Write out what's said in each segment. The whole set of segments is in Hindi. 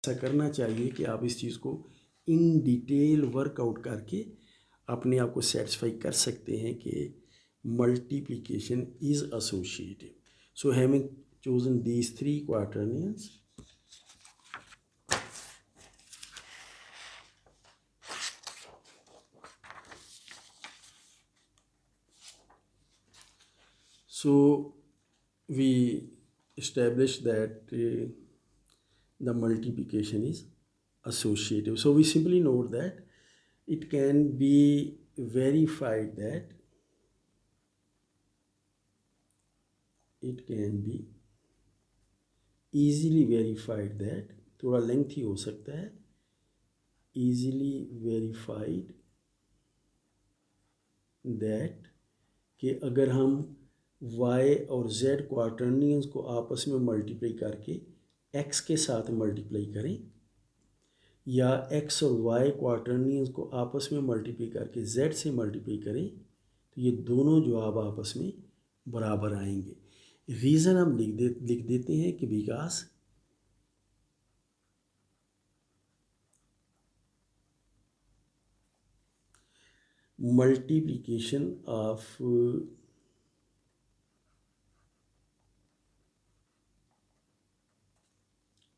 ऐसा करना चाहिए कि आप इस चीज़ को इन डिटेल वर्कआउट करके अपने आप को सेटिस्फाई कर सकते हैं कि multiplication is associative. So having chosen these three quaternions, so we established that the multiplication is associative. So we simply note that it can be verified that easily verified that, थोड़ा lengthy हो सकता है, easily verified that कि अगर हम y और z क्वार्टर्नियंस को आपस में मल्टीप्लाई करके x के साथ मल्टीप्लाई करें, या x और y क्वार्टर्नियंस को आपस में मल्टीप्लाई करके z से मल्टीप्लाई करें, तो ये दोनों जवाब आपस में बराबर आएंगे. रीज़न हम लिख देते हैं कि because multiplication of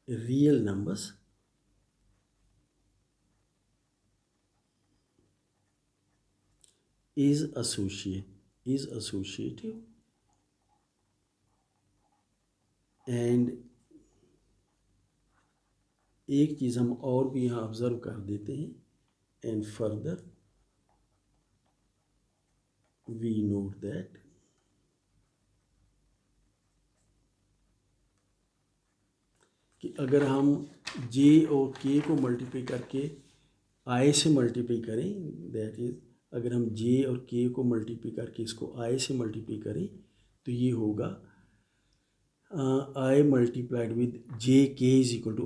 real numbers is associative, and एक चीज़ हम और भी यहाँ ऑब्ज़र्व कर देते हैं, and further we note that कि अगर हम j और k को मल्टीप्लाई करके i से मल्टीप्लाई करें, दैट इज़ अगर हम j और k को मल्टीप्लाई करके इसको i से मल्टीप्लाई करें, तो ये होगा I multiplied with jk is equal to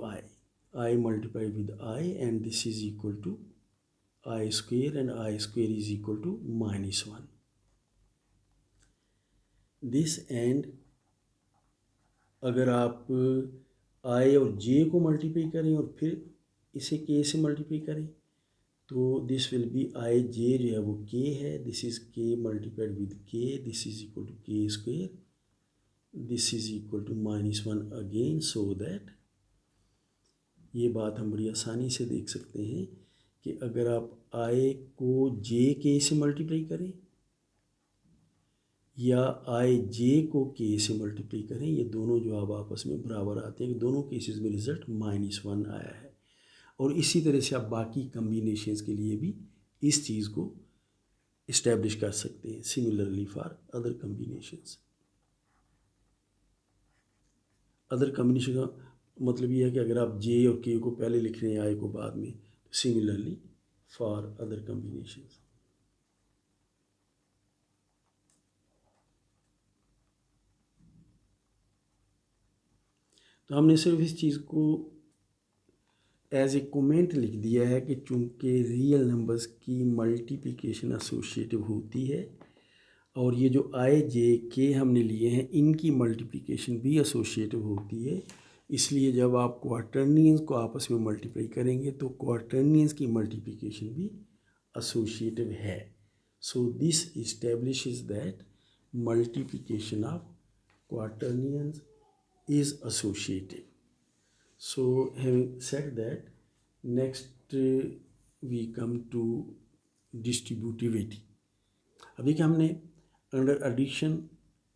I multiplied with I, and this is equal to I square, and I square is equal to -1. This, and अगर आप I और j को मल्टीप्लाई करें और फिर इसे k से मल्टीप्लाई करें, तो this will be I j जो है वो k है, this is k multiplied with k, this is equal to k square, this is equal to -1 again. So that ये बात हम बड़ी आसानी से देख सकते हैं कि अगर आप i को j k से मल्टीप्लाई करें या i j को k से मल्टीप्लाई करें, ये दोनों जवाब आपस में बराबर आते हैं कि दोनों केसेस में रिज़ल्ट -1 आया है. और इसी तरह से आप बाकी कम्बिनेशंस के लिए भी इस चीज़ को इस्टेब्लिश कर सकते हैं. Similarly for other combinations. Other combination का मतलब ये है कि अगर आप j और k को पहले लिख रहे हैं i को बाद में, तो सिमिलरली फॉर अदर कम्बिनेशंस. तो हमने सिर्फ इस चीज़ को एज ए कमेंट लिख दिया है कि चूँकि रियल नंबर्स की मल्टीप्लिकेशन एसोसिएटिव होती है, और ये जो i j k हमने लिए हैं इनकी मल्टीप्लिकेशन भी एसोसिएटिव होती है, इसलिए जब आप क्वार्टर्नियंस को आपस में मल्टीप्लाई करेंगे तो क्वार्टर्नियंस की मल्टीप्लिकेशन भी एसोसिएटिव है. So this establishes that multiplication of quaternions is associative. So having said that, next we come to distributivity. अभी कि हमने अंडर एडिशन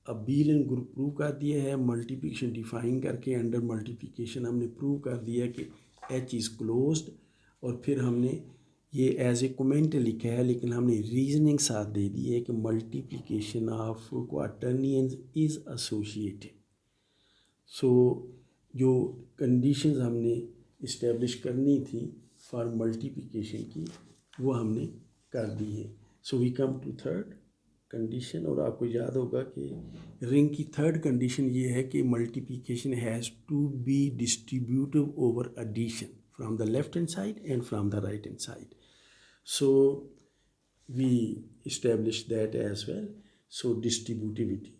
अबीलियन ग्रुप प्रूव कर दिया है, मल्टीप्लिकेशन डिफाइन करके अंडर मल्टीप्लिकेशन हमने प्रूव कर दिया है कि h इज़ क्लोज्ड, और फिर हमने ये एज ए कमेंट लिखा है, लेकिन हमने रीजनिंग साथ दे दी है कि मल्टीप्लिकेशन ऑफ क्वार्टर्नियंस इज़ एसोसिएटिव. सो जो कंडीशंस हमने इस्टेब्लिश करनी थी फॉर मल्टीप्लिकेशन की, वो हमने कर दी है. So we come to third condition, और आपको याद होगा कि रिंग की थर्ड कंडीशन ये है कि multiplication has to be distributive over addition from the left hand side and from the right hand side. So we establish that as well. So distributivity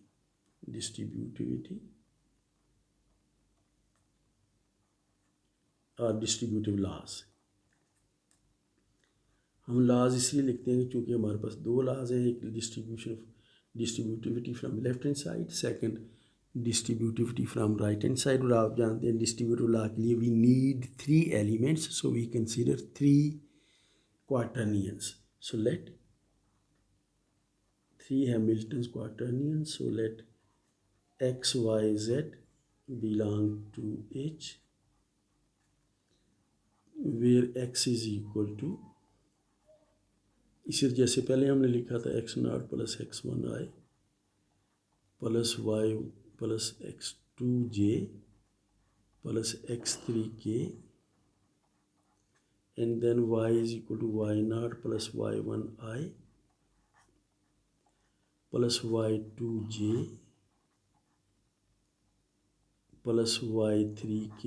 और डिस्ट्रीब्यूटिव लॉज। हम लॉज इसलिए लिखते हैं क्योंकि हमारे पास दो लॉज हैं, एक distributivity from left hand side, second distributivity from right hand side. और आप जानते हैं डिस्ट्रीब्यूटिव लॉ के लिए we need 3 elements, so we consider 3 quaternions. So let 3 Hamilton's quaternions. So let x, y, z belong to H, where x is equal to, इसे जैसे पहले हमने लिखा था x not plus x1i plus y plus x2j plus x3k, and then y is equal to y naught plus y1i plus y2j plus y3k,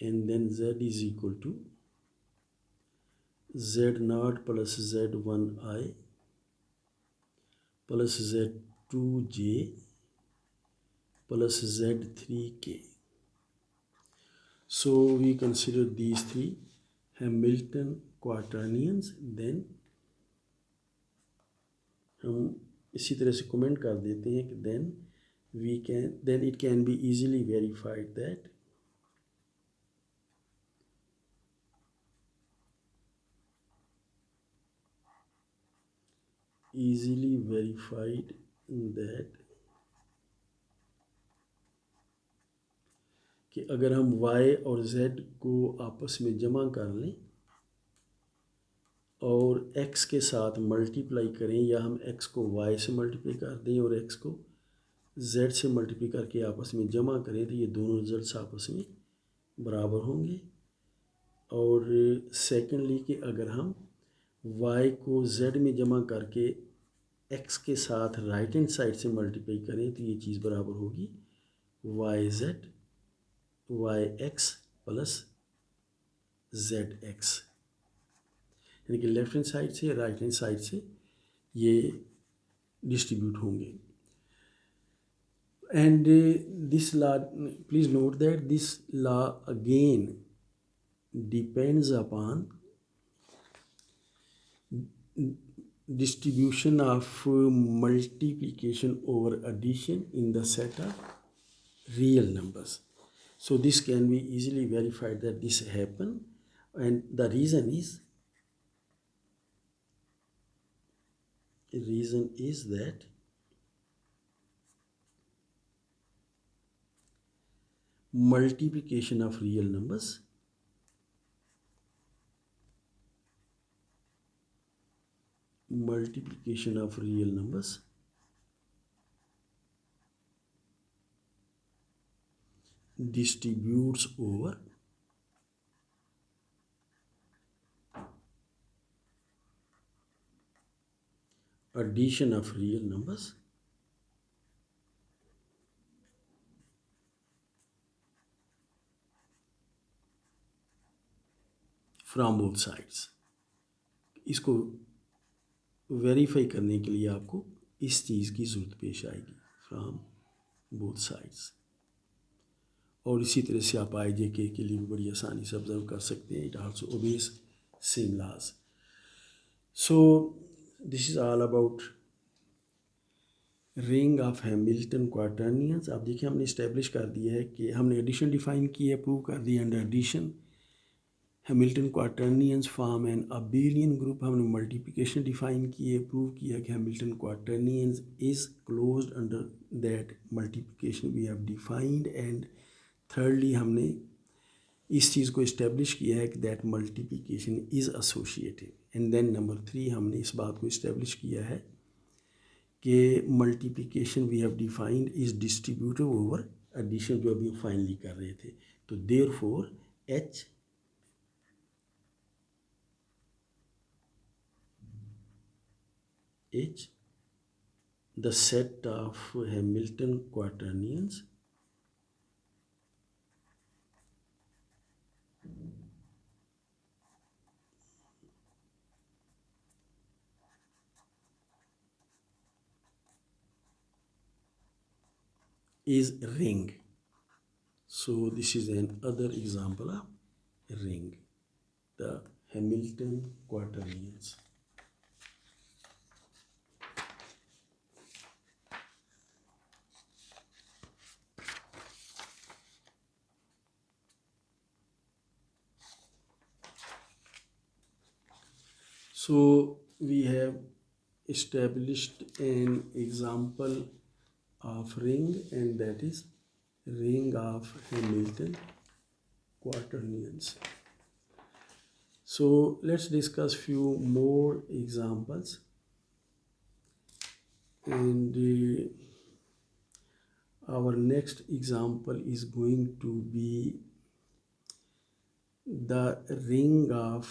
and then z is equal to z naught plus z1i plus z2j plus z3k. So we consider these 3 Hamilton quaternions. Then हम इसी तरह से कमेंट कर देते हैं कि then it can be easily verified that कि अगर हम y और z को आपस में जमा कर लें और x के साथ मल्टीप्लाई करें, या हम x को y से मल्टीप्लाई कर दें और x को z से मल्टीप्लाई करके आपस में जमा करें, तो ये दोनों रिजल्ट्स आपस में बराबर होंगे। और सेकेंडली कि अगर हम y को z में जमा करके x के साथ राइट हैंड साइड से मल्टीप्लाई करें, तो ये चीज़ बराबर होगी yx प्लस zx, यानी कि लेफ्ट हैंड साइड से राइट हैंड साइड से ये डिस्ट्रीब्यूट होंगे। And this law, please note that this law again depends upon distribution of multiplication over addition in the set of real numbers. So this can be easily verified that this happened, and the reason is that multiplication of real numbers distributes over addition of real numbers from both sides. इसको वेरीफाई करने के लिए आपको इस चीज़ की ज़रूरत पेश आएगी, फ्राम बोथ साइड्स। और इसी तरह से आप आई जे के लिए भी बड़ी आसानी से ऑब्जर्व कर सकते हैं, it also obeys same laws. So this is all about ring of Hamilton quaternions. आप देखिए हमने इस्टेब्लिश कर दिया है कि हमने एडिशन डिफाइन की है, प्रूव कर दिया under addition Hamilton quaternions form an abelian group. हमने मल्टीप्लिकेशन डिफाइन की है, प्रूव किया कि Hamilton quaternions is closed under that multiplication we have defined. And thirdly हमने इस चीज़ को इस्टेब्लिश किया है कि that multiplication is associative. And then number 3 हमने इस बात को इस्टेब्लिश किया है कि multiplication we have defined is distributive over addition, जो अभी फाइनली कर रहे थे। तो therefore H the set of Hamilton quaternions is ring. So this is an other example of ring, the Hamilton quaternions. So we have established an example of ring, and that is ring of Hamilton quaternions. So let's discuss few more examples, and our next example is going to be the ring of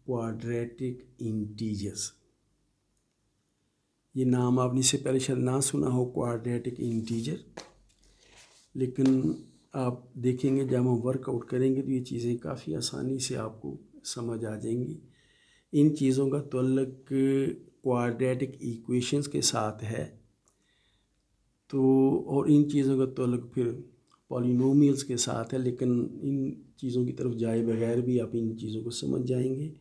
quadratic integers. ये नाम आपने इससे पहले शायद ना सुना हो, क्वाड्रेटिक इंटीजर, लेकिन आप देखेंगे जब हम वर्कआउट करेंगे तो ये चीज़ें काफ़ी आसानी से आपको समझ आ जाएंगी। इन चीज़ों का ताल्लुक क्वाड्रेटिक इक्वेशंस के साथ है, तो और इन चीज़ों का ताल्लुक फिर पॉलिनोमियल्स के साथ है, लेकिन इन चीज़ों की तरफ जाए बगैर भी आप इन चीज़ों को समझ जाएंगे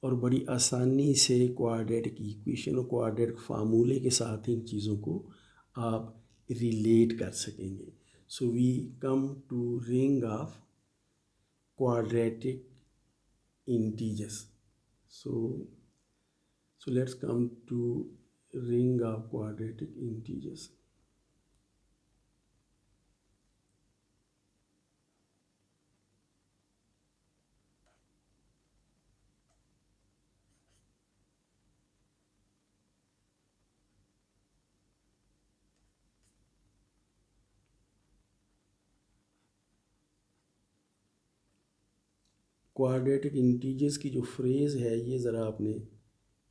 और बड़ी आसानी से क्वाड्रेटिक इक्वेशन और क्वाड्रेटिक फार्मूले के साथ इन चीज़ों को आप रिलेट कर सकेंगे। So we come to ring of quadratic integers. So let's come to ring of quadratic integers. Quadratic integers की जो फ्रेज़ है ये ज़रा आपने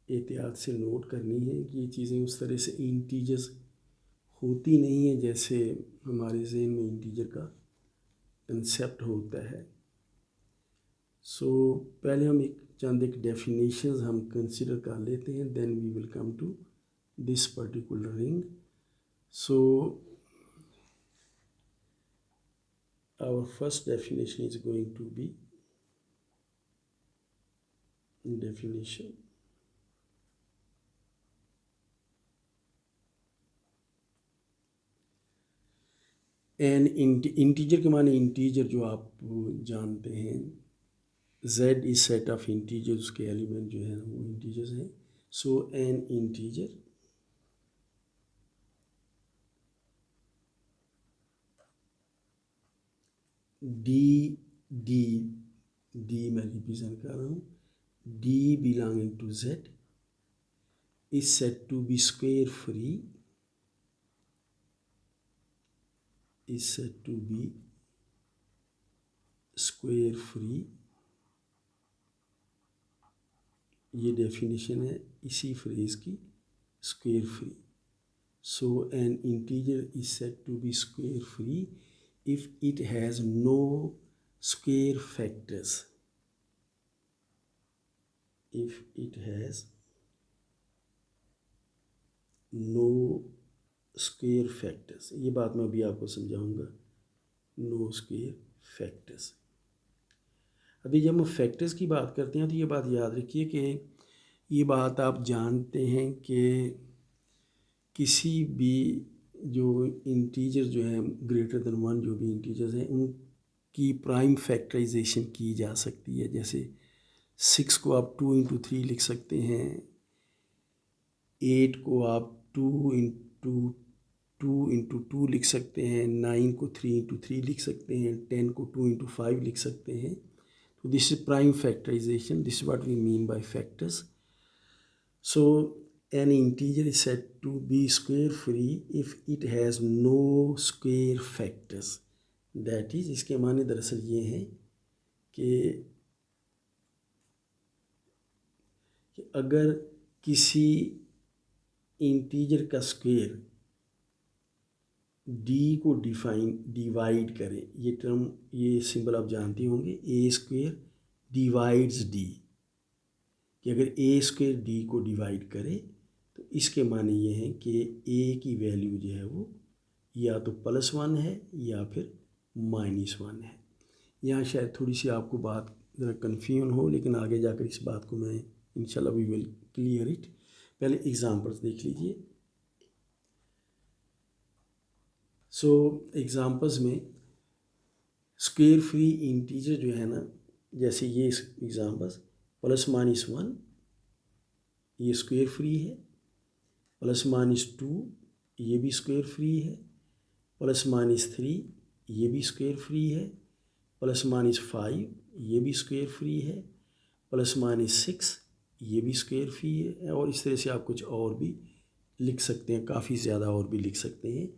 एहतियात से नोट करनी है कि ये चीज़ें उस तरह से इंटीजर्स होती नहीं हैं जैसे हमारे ज़हन में इंटीजर का कंसेप्ट होता है। सो पहले हम एक डेफिनेशंस हम कंसिडर कर लेते हैं, then we will come to this particular ring. So our first definition is going to be definition. An integer के माने इंटीजर जो आप जानते हैं, z is set of integer, उसके एलिमेंट जो है वो इंटीजर्स हैं। सो एन इंटीजर डी मैं रिप्रेजेंट कर रहा हूँ, d belonging to z is said to be square free, is said to be square free। ये डेफिनेशन है इसी फ्रेज की, square free. So an integer is said to be square free if it has no square factors, if it has no square factors। ये बात मैं अभी आपको समझाऊंगा, नो स्क्वायर फैक्टर्स। अभी जब हम फैक्टर्स की बात करते हैं तो ये बात याद रखिए कि ये बात आप जानते हैं कि किसी भी जो इंटीजर जो है ग्रेटर देन 1 जो भी इंटीजर्स हैं उनकी प्राइम फैक्टराइजेशन की जा सकती है। जैसे 6 को आप 2 इंटू 3 लिख सकते हैं, 8 को आप 2 इंटू 2 लिख सकते हैं, 9 को 3 इंटू 3 लिख सकते हैं, 10 को 2 इंटू 5 लिख सकते हैं। तो this is prime factorization, this is what we mean by factors. So an integer is said to be square free if it has no square factors। that is, इसके माने दरअसल ये हैं कि अगर किसी इंटीजर का स्क्वायर d को डिवाइड करे, ये टर्म ये सिंबल आप जानते होंगे, ए स्क्वायर डिवाइड्स d, कि अगर ए स्क्वायर d को डिवाइड करे तो इसके माने ये हैं कि a की वैल्यू जो है वो या तो +1 है या फिर -1 है। यहाँ शायद थोड़ी सी आपको बात ज़रा कन्फ्यूजन हो, लेकिन आगे जाकर इस बात को मैं इंशाल्लाह वी विल क्लियर इट। पहले एग्जांपल्स देख लीजिए। सो एग्जांपल्स में स्क्वायर फ्री इंटीजर जो है ना, जैसे ये एग्जांपल्स +-1 ये स्क्वायर फ्री है, +-2 ये भी स्क्वायर फ्री है, +-3 ये भी स्क्वायर फ्री है, +-5 ये भी स्क्वायर फ्री है, +-6 ये भी स्क्वायर फ्री है। और इस तरह से आप कुछ और भी लिख सकते हैं, काफ़ी ज़्यादा और भी लिख सकते हैं।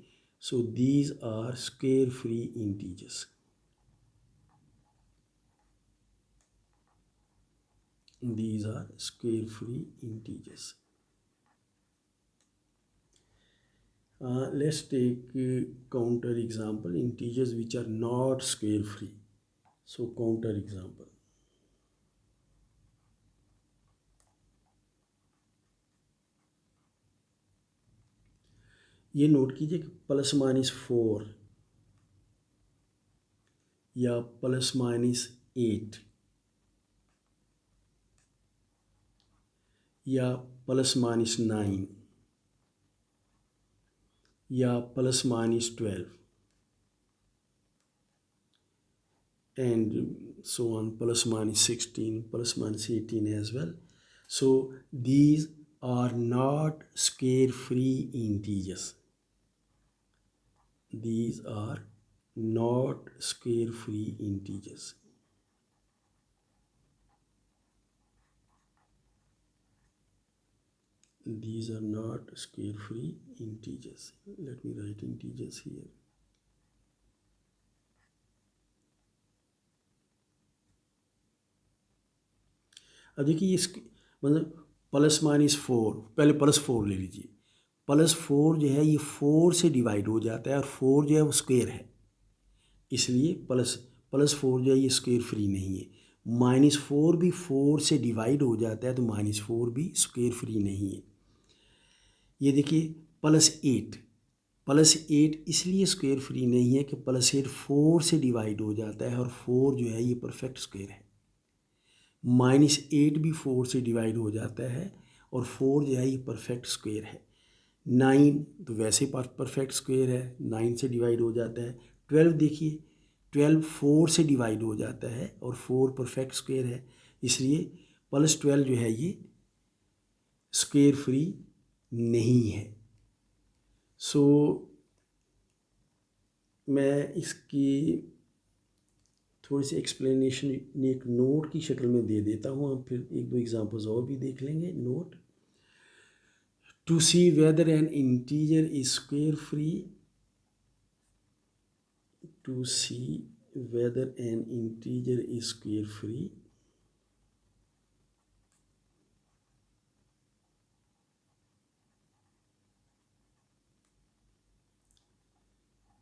So these are square free integers. These are square free integers. Let's take counter example, integers which are not square free. So counter example. ये नोट कीजिए कि +-4 या +-8 या +-9 या +-12 and so on, +-16, +-18 as well. So these are not square free integers. These are not square free integers. These are not square free integers. Let me write integers here. अब देखिए इस मतलब +-4, पहले +4 ले लीजिए। +4 जो है ये 4 से डिवाइड हो जाता है और 4 जो है वो स्क्वायर है, इसलिए +4 जो है ये स्क्वायर फ्री नहीं है। -4 भी 4 से डिवाइड हो जाता है, तो -4 भी स्क्वायर फ्री नहीं है। ये देखिए +8 इसलिए स्क्वायर फ्री नहीं है कि +8 4 से डिवाइड हो जाता है और 4 जो है ये परफेक्ट स्क्वायर है। -8 भी 4 से डिवाइड हो जाता है और 4 जो है ये परफेक्ट स्क्वायर है। 9 तो वैसे परफेक्ट स्क्वायर है, 9 से डिवाइड हो जाता है। 12 देखिए, 12 4 से डिवाइड हो जाता है और 4 परफेक्ट स्क्वायर है, इसलिए +12 जो है ये स्क्वायर फ्री नहीं है। सो मैं इसकी थोड़ी सी एक्सप्लेनेशन एक नोट की शक्ल में दे देता हूँ, हम फिर एक दो एग्जांपल्स और भी देख लेंगे। Note: to see whether an integer is square free, to see whether an integer is square free,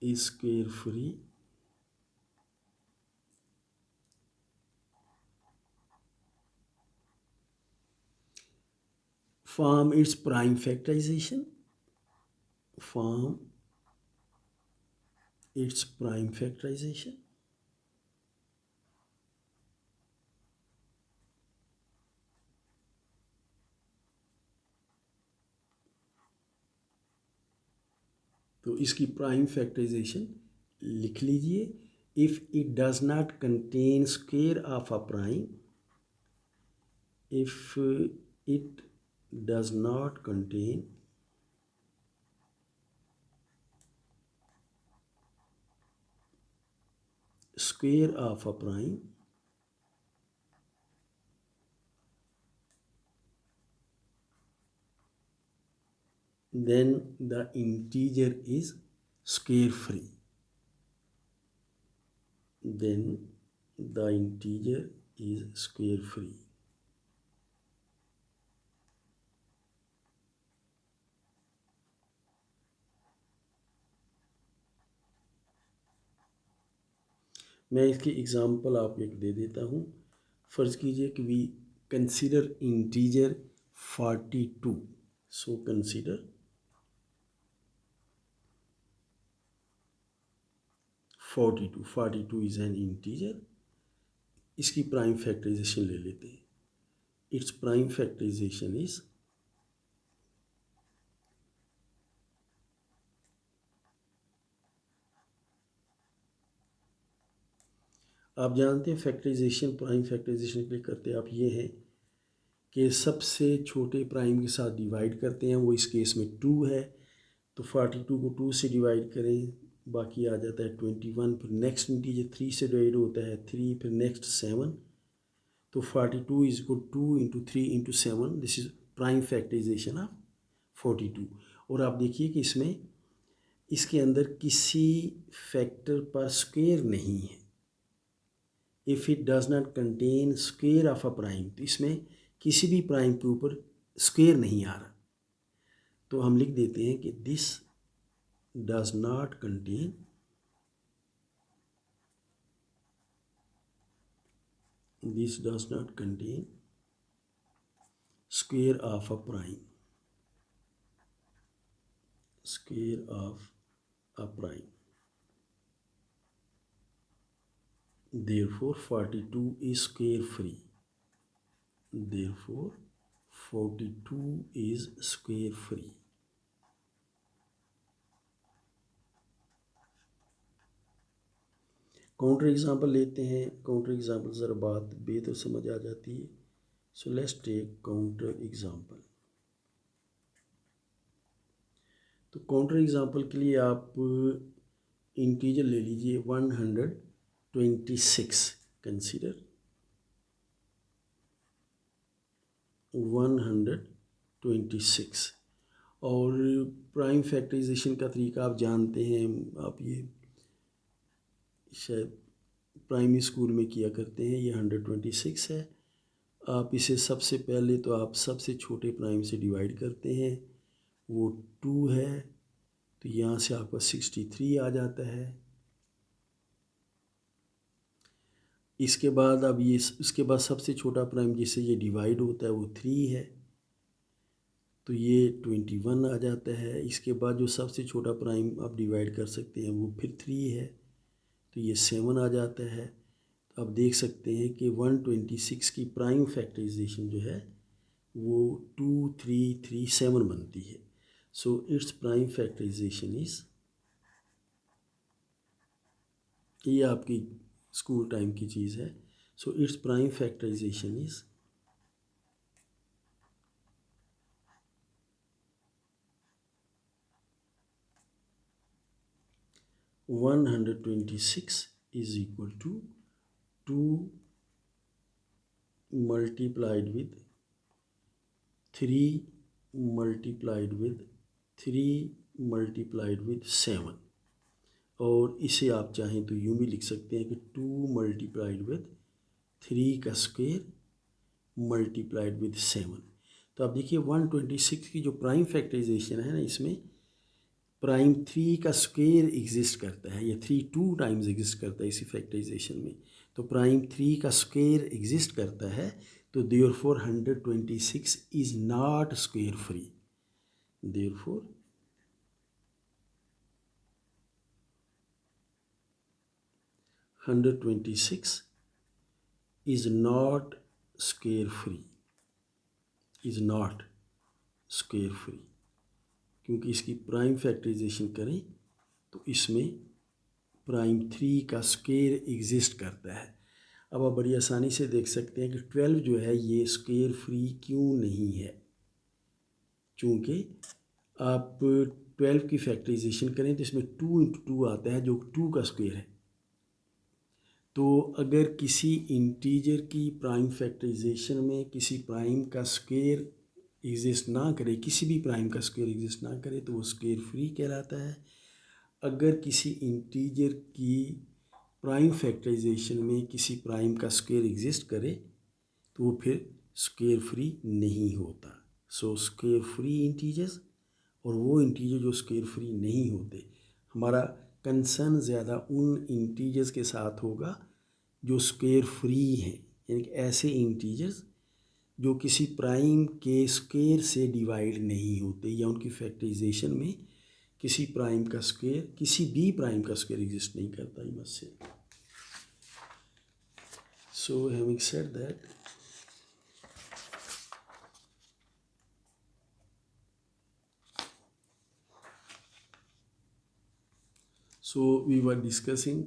is square free, form its prime factorization, form its prime factorization, तो इसकी प्राइम फैक्टराइजेशन लिख लीजिए। If it does not contain square of a prime, if it does not contain square of a prime, then the integer is square free, then the integer is square free. मैं इसकी एग्जांपल आप एक दे देता हूँ। फ़र्ज़ कीजिए कि we consider integer 42, so consider 42 is an integer. इसकी प्राइम फैक्टराइजेशन ले लेते हैं। इट्स प्राइम फैक्टराइजेशन इज़ आप जानते हैं फैक्टराइजेशन प्राइम फैक्टराइजेशन के लिए करते आप ये हैं कि सबसे छोटे प्राइम के साथ डिवाइड करते हैं। वो इस केस में 2 है, तो 42 को 2 से डिवाइड करें, बाकी आ जाता है 21। फिर नेक्स्ट इंटीजर 3 से डिवाइड होता है 3, फिर नेक्स्ट 7। तो 42 is equal 2 into 3 into 7, this is prime factorization of 42। और आप देखिए कि इसमें इसके अंदर किसी फैक्टर पर स्क्वायर नहीं है। If it does not contain square of a prime, तो इसमें किसी भी प्राइम के ऊपर स्क्वायर नहीं आ रहा, तो हम लिख देते हैं कि this does not contain square of a prime, square of a prime. Therefore 42 is square free. Therefore 42 is square free. Counter example लेते हैं। काउंटर एग्जाम्पल ज़रा बात बेहतर समझ आ जाती है। So let's take counter example. तो काउंटर एग्जाम्पल के लिए आप इंटीजर ले लीजिए 126। कंसीडर 126 और प्राइम फैक्टराइजेशन का तरीका आप जानते हैं। आप ये शायद प्राइमरी स्कूल में किया करते हैं। ये 126 है। आप इसे सबसे पहले तो आप सबसे छोटे प्राइम से डिवाइड करते हैं, वो 2 है, तो यहाँ से आपका 63 आ जाता है। इसके बाद अब ये इसके बाद सबसे छोटा प्राइम जिससे ये डिवाइड होता है वो 3 है, तो ये 21 आ जाता है। इसके बाद जो सबसे छोटा प्राइम आप डिवाइड कर सकते हैं वो फिर 3 है, तो ये 7 आ जाता है। तो आप देख सकते हैं कि 126 की प्राइम फैक्टराइजेशन जो है वो 2 3 3 7 बनती है। So its prime factorization is, ये आपकी स्कूल टाइम की चीज़ है। So its prime factorization is 126 is equal to 2 multiplied with 3 multiplied with 3 multiplied with 7। और इसे आप चाहें तो यूँ भी लिख सकते हैं कि 2 मल्टीप्लाइड विद 3 का स्क्वायर मल्टीप्लाइड विद 7। तो आप देखिए 126 की जो प्राइम फैक्टराइजेशन है ना, इसमें प्राइम 3 का स्क्वायर एग्जिस्ट करता है, या 3 2 टाइम्स एग्जिस्ट करता है इसी फैक्टराइजेशन में। तो प्राइम 3 का स्क्वायर एग्जिस्ट करता है, तो therefore 126 is not square free. Therefore 126 is not square free, is not square free, क्योंकि इसकी प्राइम फैक्टराइजेशन करें तो इसमें प्राइम 3 का स्क्वायर एग्जिस्ट करता है। अब आप बड़ी आसानी से देख सकते हैं कि 12 जो है ये स्क्वायर फ्री क्यों नहीं है, चूँकि आप 12 की फैक्टराइजेशन करें तो इसमें 2 इंटू 2 आता है जो 2 का स्क्वायर है। तो अगर किसी इंटीजर की प्राइम फैक्टराइजेशन में किसी प्राइम का स्क्वायर एग्जिस्ट ना करे, किसी भी प्राइम का स्क्वायर एग्जिस्ट ना करे, तो वो स्क्वायर फ्री कहलाता है। अगर किसी इंटीजर की प्राइम फैक्टराइजेशन में किसी प्राइम का स्क्वायर एग्जिस्ट करे तो वो फिर स्क्वायर फ्री नहीं होता। सो स्क्वायर फ्री इंटीजर्स और वो इंटीजर जो स्क्वायर फ्री नहीं होते, हमारा कंसर्न ज़्यादा उन इंटीजर्स के साथ होगा जो स्क्वायर फ्री हैं, यानी कि ऐसे इंटीजर्स जो किसी प्राइम के स्क्वायर से डिवाइड नहीं होते या उनकी फैक्टराइजेशन में किसी प्राइम का स्क्वायर किसी भी प्राइम का स्क्वायर एग्जिस्ट नहीं करता, you must say. So having said that, so we were discussing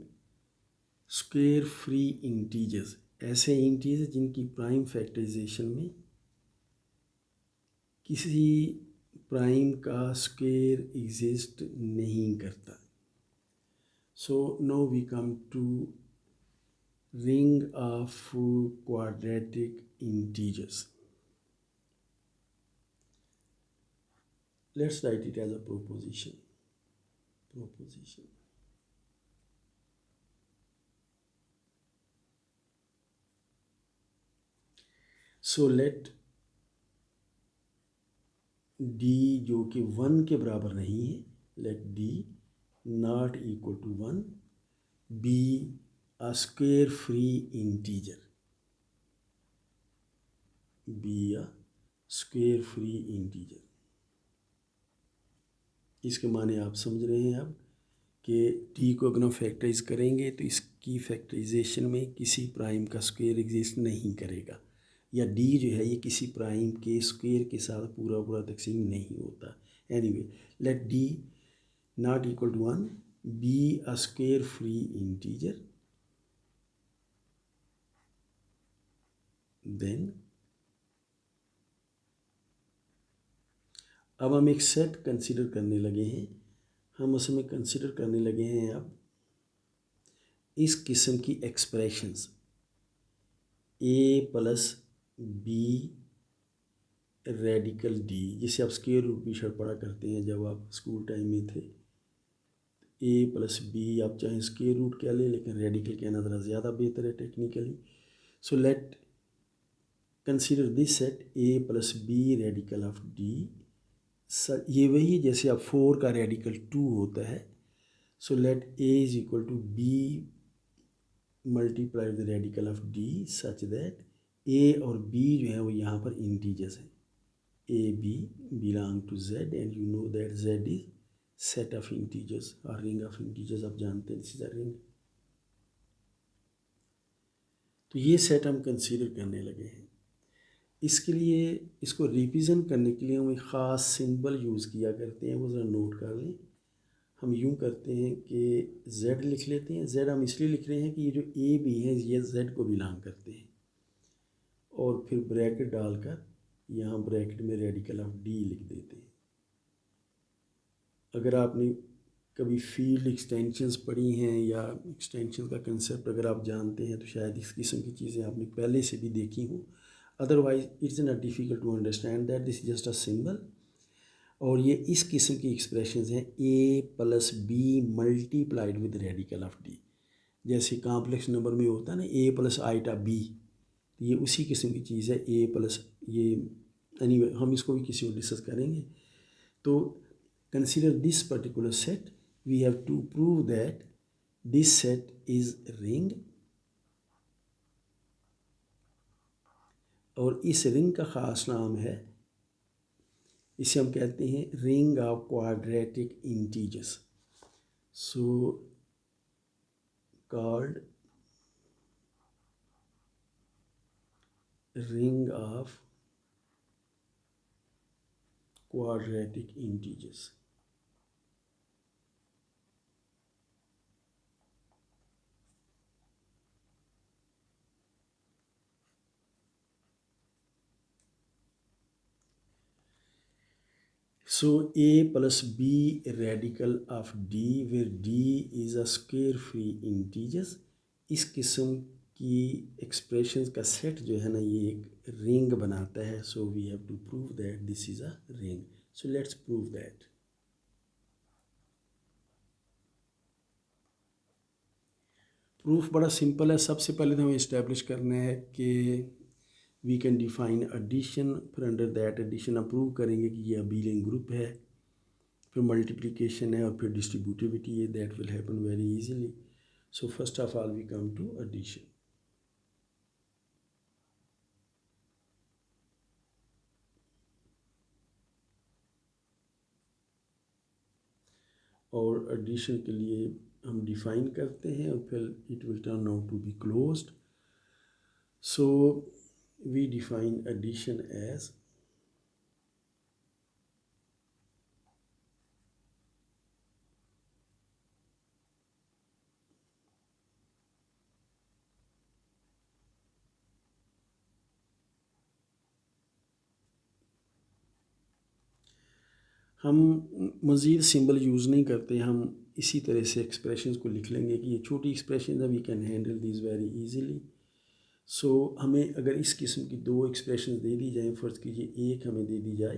square free integers, ऐसे इंटीजर जिनकी प्राइम फैक्टराइजेशन में किसी प्राइम का स्क्वायर एग्जिस्ट नहीं करता। So now we come to ring of quadratic integers. Let's write it as a proposition. So let d जो कि 1 के बराबर नहीं है, let d not equal to 1 be a square free integer, be a square free integer। इसके माने आप समझ रहे हैं अब कि डी को अगर हम फैक्टराइज करेंगे तो इसकी फैक्टराइजेशन में किसी प्राइम का स्क्वायर एग्जिस्ट नहीं करेगा, या डी जो है ये किसी प्राइम के स्क्वायर के साथ पूरा पूरा तकसीम नहीं होता। Anyway, let d not equal to 1 be a square free integer, then अब हम एक सेट कंसीडर करने लगे हैं। हम उसमें कंसीडर करने लगे हैं अब इस किस्म की expressions a plus B radical d, जिसे आप स्क्वायर रूट भी शर्ट पढ़ा करते हैं जब आप स्कूल टाइम में थे। a प्लस बी आप चाहें स्क्वायर रूट कह लें, लेकिन रेडिकल कहना ज़रा ज़्यादा बेहतर है technically. So let consider this set a plus B radical of D. ये वही है जैसे आप 4 का रेडिकल 2 होता है। So let a is equal to b multiply the radical of D such that a और b जो है वो यहाँ पर इंटीजर्स हैं। a b belong to z and you know that z is set of integers और रिंग ऑफ इंटीजर्स, आप जानते हैं दिस इज अ रिंग। तो ये सेट हम कंसीडर करने लगे हैं। इसके लिए इसको रिप्रेजेंट करने के लिए हम एक ख़ास सिंबल यूज़ किया करते हैं, वो ज़रा नोट कर लें। हम यूँ करते हैं कि z लिख लेते हैं। z हम इसलिए लिख रहे हैं कि ये जो a b है ये z को बिलोंग करते हैं, और फिर ब्रैकेट डालकर यहाँ ब्रैकेट में रेडिकल ऑफ d लिख देते हैं। अगर आपने कभी फील्ड एक्सटेंशंस पढ़ी हैं या एक्सटेंशन का कंसेप्ट अगर आप जानते हैं तो शायद इस किस्म की चीज़ें आपने पहले से भी देखी हों। Otherwise it's not difficult to understand that this is just a symbol. और ये इस किस्म की एक्सप्रेशंस हैं a plus b multiplied with radical of d। जैसे कॉम्प्लेक्स नंबर में होता है ना a प्लस आइटा b, ये उसी किस्म की चीज़ है a प्लस ये। एनीवे हम इसको भी किसी और डिस्कस करेंगे। तो consider this particular set, we have to prove that this set is ring, और इस रिंग का ख़ास नाम है, इसे हम कहते हैं ring of quadratic integers. So called ring of quadratic integers. So a plus b radical of d where d is a square free integers, इस किस्म की एक्सप्रेशंस का सेट जो है ना ये एक रिंग बनाता है। So we have to prove that this is a ring. So let's prove that. Proof बड़ा सिंपल है। सबसे पहले तो हमें इस्टेब्लिश करना है कि वी कैन डिफाइन एडिशन, फिर अंडर दैट एडिशन अप्रूव करेंगे कि ये अबीलियन ग्रुप है, फिर मल्टीप्लिकेशन है और फिर डिस्ट्रीब्यूटिविटी है। That will happen very easily. So first of all we come to addition. और एडिशन के लिए हम डिफाइन करते हैं और फिर it will turn out to be closed. So we define addition as हम मज़ीद सिंबल यूज़ नहीं करते, हम इसी तरह से एक्सप्रेशंस को लिख लेंगे कि ये छोटी एक्सप्रेशन है, we can handle this very easily. So हमें अगर इस किस्म की दो एक्सप्रेशन दे दी जाए, फ़र्ज़ कीजिए एक हमें दे दी जाए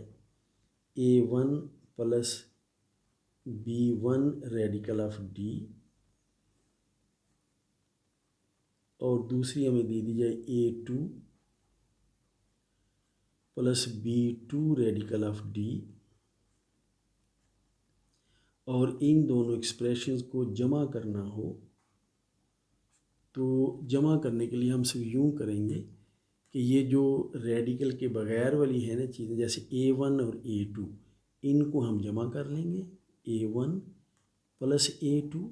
A1 plus B1 radical of D, और दूसरी हमें दे दी जाए A2 plus B2 radical of D, और इन दोनों एक्सप्रेशंस को जमा करना हो तो जमा करने के लिए हम सिर्फ यूँ करेंगे कि ये जो रेडिकल के बगैर वाली है ना चीज़ें, जैसे A1 और A2, इनको हम जमा कर लेंगे, A1 plus A2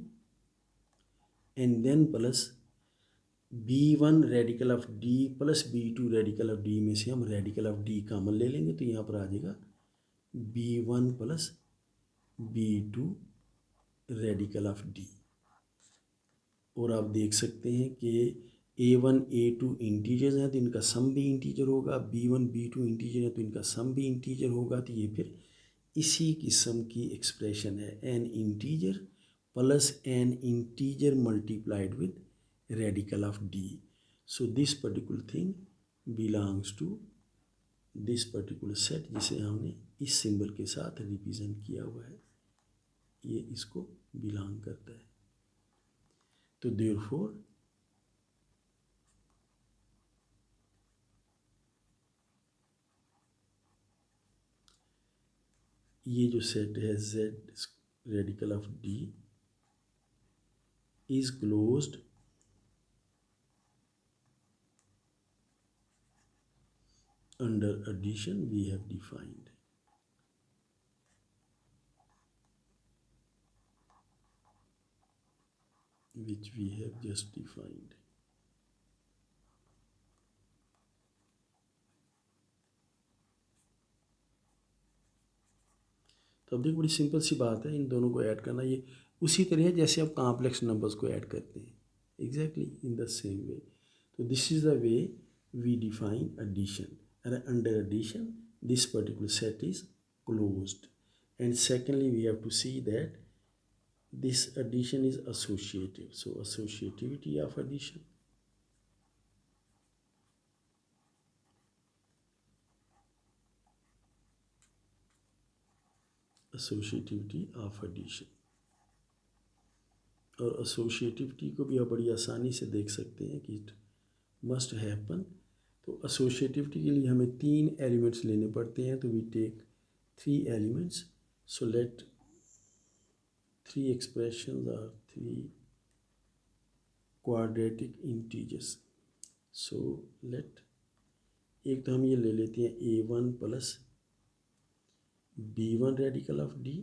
and then plus B1 radical of D plus B2 radical of D में से हम रेडिकल ऑफ D कॉमन ले लेंगे, तो यहाँ पर आ जाएगा B1 plus B2 radical of D. और आप देख सकते हैं कि A1 A2 इंटीजर्स हैं तो इनका सम भी इंटीजर होगा, B1 B2 इंटीजर है तो इनका सम भी इंटीजर होगा. तो ये फिर इसी किस्म की एक्सप्रेशन है, an integer plus an integer multiplied with radical of D. So this particular thing belongs to this particular set जिसे हमने इस सिंबल के साथ रिप्रेजेंट किया हुआ है, ये इसको बिलोंग करता है. तो देयरफॉर ये जो सेट है Z radical of D is closed under addition we have defined. Which we have just defined. तो अब देखो बड़ी सिंपल सी बात है इन दोनों को ऐड करना. ये उसी तरह है जैसे आप कॉम्प्लेक्स नंबर्स को ऐड करते हैं, exactly in the same way. तो this is the way we define addition. and under addition this particular set is closed. And secondly we have to see that this addition is associative. So associativity of addition. Associativity of addition. और associativity को भी आप बड़ी आसानी से देख सकते हैं कि it must happen. तो associativity के लिए हमें 3 एलिमेंट्स लेने पड़ते हैं, तो we take 3 elements. So let 3 expressions or 3 quadratic integers. So let एक तो हम ये ले लेते हैं A1 plus B1 radical of D,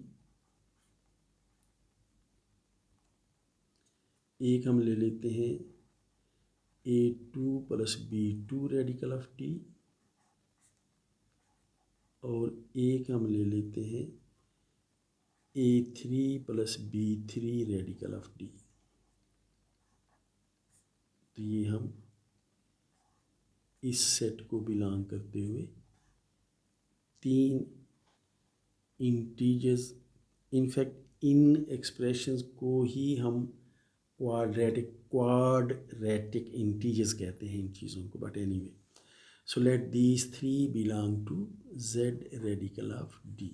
एक हम ले लेते हैं A2 plus B2 radical of D, और एक हम ले लेते हैं A3 plus B3 radical of D. तो ये हम इस सेट को बिलोंग करते हुए 3 इंटीजर्स, इनफैक्ट इन एक्सप्रेशंस को ही हम क्वाड्रेटिक इंटीजर्स कहते हैं इन चीज़ों को. But anyway, so let these 3 belong to Z radical of D.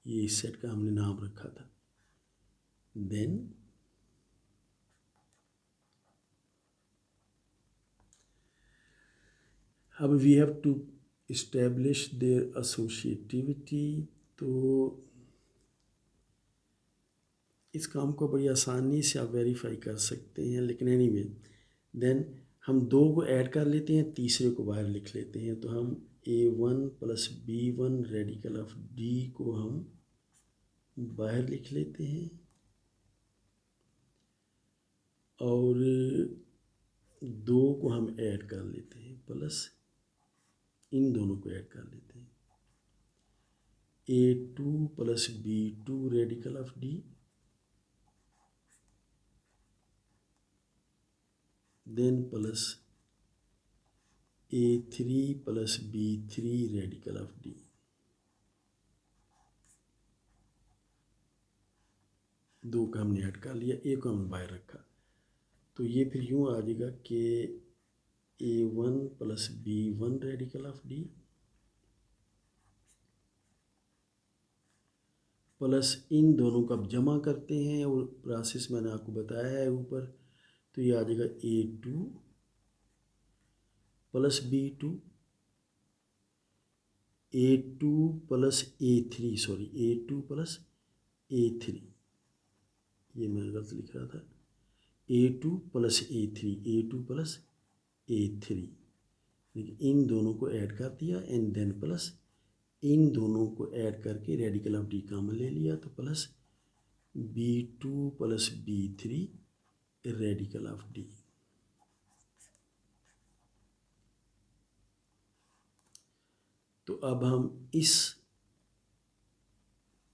ये इस सेट का हमने नाम रखा था. देन अब we have to establish their associativity. तो इस काम को बड़ी आसानी से आप वेरीफाई कर सकते हैं, लेकिन एनीवे देन हम 2 को ऐड कर लेते हैं, तीसरे को बाहर लिख लेते हैं. तो हम A1 plus B1 radical of D को हम बाहर लिख लेते हैं और 2 को हम ऐड कर लेते हैं, प्लस इन दोनों को ऐड कर लेते हैं। A2 plus B2 radical of D, then plus A3 plus B3 radical of D। दो का हमने ऐड कर लिया, एक को हमने बाहर रखा, तो ये फिर यूँ आ जाएगा कि A1 plus B1 radical of D plus इन दोनों का अब जमा करते हैं और प्रोसेस मैंने आपको बताया है ऊपर, तो ये आ जाएगा A2 plus B2, A2 plus A3, sorry A2 plus A3, ये मैं गलत लिख रहा था, A2 plus A3, A2 plus A3, इन दोनों को ऐड कर दिया एंड देन प्लस इन दोनों को ऐड करके रेडिकल ऑफ D कॉमन ले लिया, तो plus B2 plus B3 radical of D। तो अब हम इस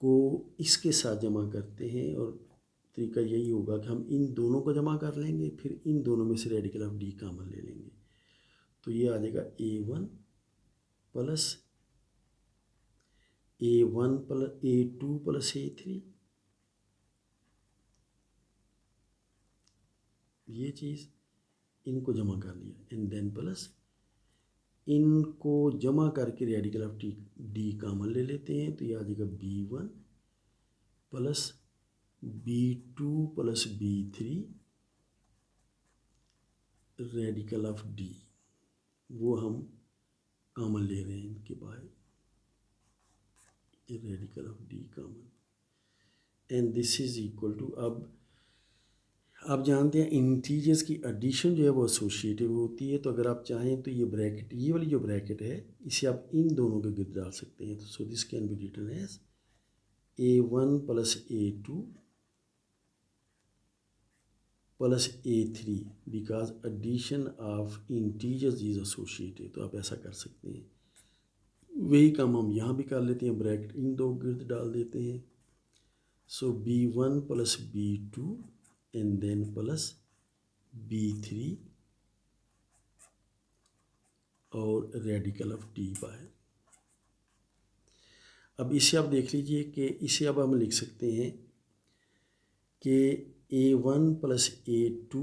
को इसके साथ जमा करते हैं और तरीका यही होगा कि हम इन दोनों को जमा कर लेंगे, फिर इन दोनों में से रेडिकल ऑफ D कॉमन ले लेंगे, तो ये आ जाएगा A1 plus A1 plus A2 plus A3, ये चीज़ इनको जमा कर लिया एंड देन प्लस इनको जमा करके रेडिकल ऑफ D कॉमन ले लेते हैं, तो ये आ जाएगा B1 plus B2 plus B3 radical of D, वो हम कॉमन ले रहे हैं इनके बाहर, radical of D common, and this is equal to, अब आप जानते हैं इंटीजर्स की एडिशन जो है वो एसोसिएटिव होती है, तो अगर आप चाहें तो ये ब्रैकेट, ये वाली जो ब्रैकेट है, इसे आप इन दोनों के गिर्द डाल सकते हैं, तो so this can be written as A1 plus A2 plus A3 because addition of integers is associative, तो आप ऐसा कर सकते हैं। वही काम हम यहाँ भी कर लेते हैं, ब्रैकेट इन दो गिर्द डाल देते हैं, so B1 plus B2 and then plus B3 और रेडिकल ऑफ D बाहर। अब इसे आप देख लीजिए कि इसे अब हम लिख सकते हैं कि A1 plus A2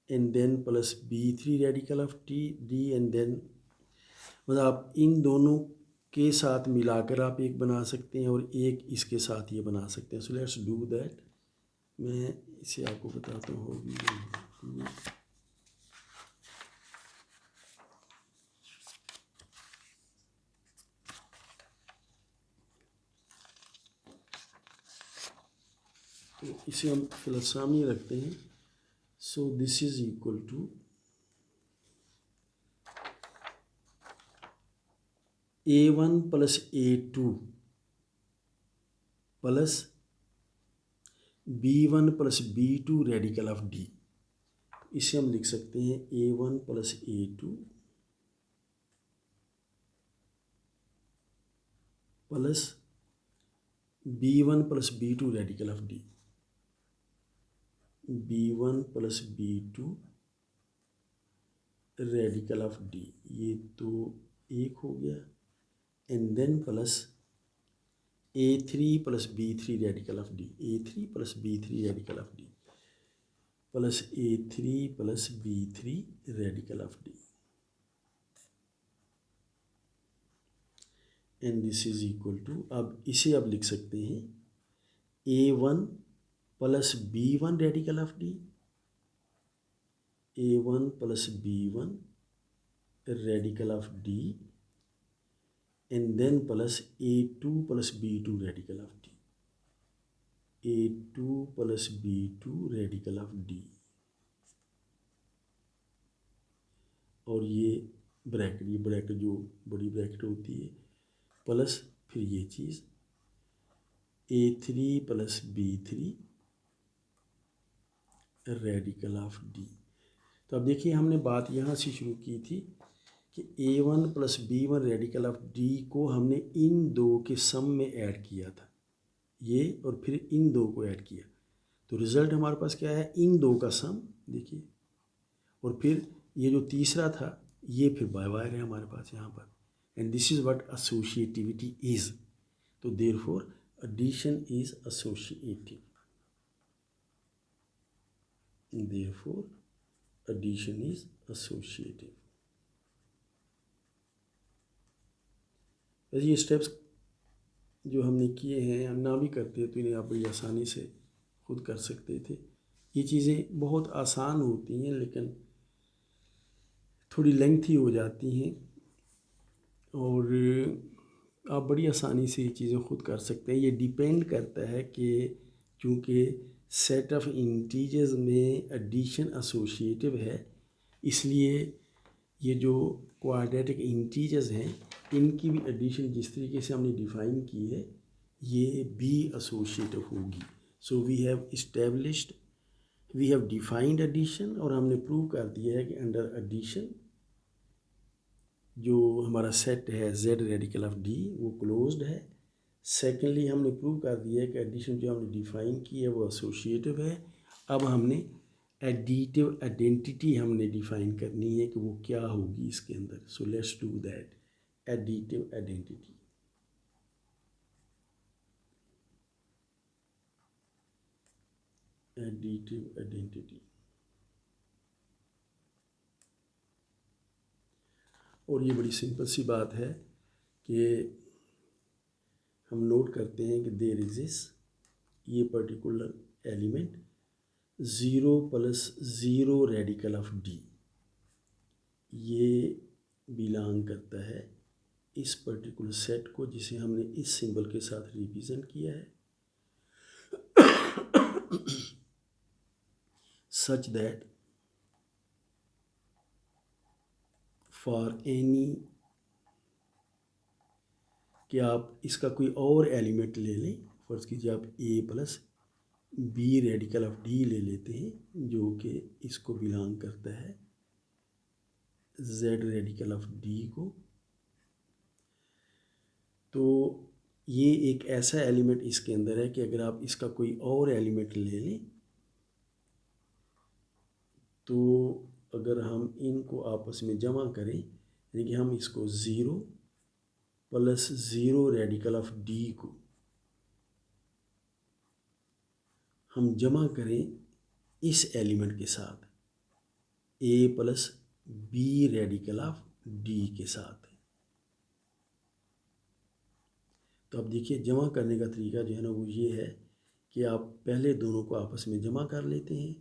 and then plus B3 radical of D and then, मतलब आप इन दोनों के साथ मिलाकर आप एक बना सकते हैं और एक इसके साथ ये बना सकते हैं। सो लेट्स डू दैट, मैं इसे आपको बताता हूँ। तो इसे हम फिलहाल सामने रखते हैं, so this is equal to A1 plus A2 plus B1 plus B2 radical of D, इसे हम लिख सकते हैं A1 plus A2 plus B1 plus B2 radical of D, B1 plus B2 radical of D, ये तो एक हो गया, and then plus A3 plus B3 radical of D, A3 plus B3 radical of D plus A3 plus B3 radical of D, and this is equal to, अब इसे अब लिख सकते हैं A1 plus B1 radical of D, A1 plus B1 radical of D and then plus A2 plus B2 radical of D, A2 plus B2 radical of D, और ये ब्रैकेट जो बड़ी ब्रैकेट होती है, प्लस फिर ये चीज़ A3 plus B3 radical of D। तो अब देखिए हमने बात यहाँ से शुरू की थी कि A1 plus B1 radical of D को हमने इन दो के सम में ऐड किया था, ये और फिर इन दो को ऐड किया, तो रिज़ल्ट हमारे पास क्या है, इन दो का सम देखिए, और फिर ये जो तीसरा था ये फिर बाय वायर है हमारे पास यहाँ पर, and this is what associativity is. तो therefore addition is associative, therefore addition is associative। वैसे ये स्टेप्स जो हमने किए हैं, हम ना भी करते तो इन्हें आप बड़ी आसानी से खुद कर सकते थे। ये चीज़ें बहुत आसान होती हैं लेकिन थोड़ी लेंथी हो जाती हैं, और आप बड़ी आसानी से ये चीज़ें खुद कर सकते हैं। ये डिपेंड करता है कि चूँकि सेट ऑफ इंटीजर्स में एडिशन एसोसिएटिव है, इसलिए ये जो क्वाड्रेटिक इंटीजर्स हैं इनकी भी एडिशन जिस तरीके से हमने डिफ़ाइन की है ये भी एसोसिएटिव होगी। So we have defined addition, और हमने प्रूव कर दिया है कि अंडर एडिशन जो हमारा सेट है Z रेडिकल ऑफ D वो क्लोज्ड है। सेकेंडली हमने प्रूव कर दिया है कि एडिशन जो हमने डिफ़ाइन की है वो एसोसिएटिव है। अब हमने एडिटिव आइडेंटिटी हमने डिफ़ाइन करनी है कि वो क्या होगी इसके अंदर। So let's do that, additive identity. Additive identity, और ये बड़ी सिंपल सी बात है कि हम नोट करते हैं कि देयर एग्जिस्ट ये particular element 0 plus 0 radical of D, ये बिलोंग करता है इस पर्टिकुलर सेट को जिसे हमने इस सिंबल के साथ रिप्रेजेंट किया है, सच दैट फॉर एनी, कि आप इसका कोई और एलिमेंट ले लें, फर्ज कीजिए आप A plus B radical of D ले लेते हैं जो कि इसको बिलोंग करता है Z रेडिकल ऑफ D को, तो ये एक ऐसा एलिमेंट इसके अंदर है कि अगर आप इसका कोई और एलिमेंट ले लें तो अगर हम इनको आपस में जमा करें, यानी कि हम इसको 0 प्लस 0 रेडिकल ऑफ D को हम जमा करें इस एलिमेंट के साथ A plus B radical of D के साथ, तो अब देखिए जमा करने का तरीका जो है ना वो ये है कि आप पहले दोनों को आपस में जमा कर लेते हैं,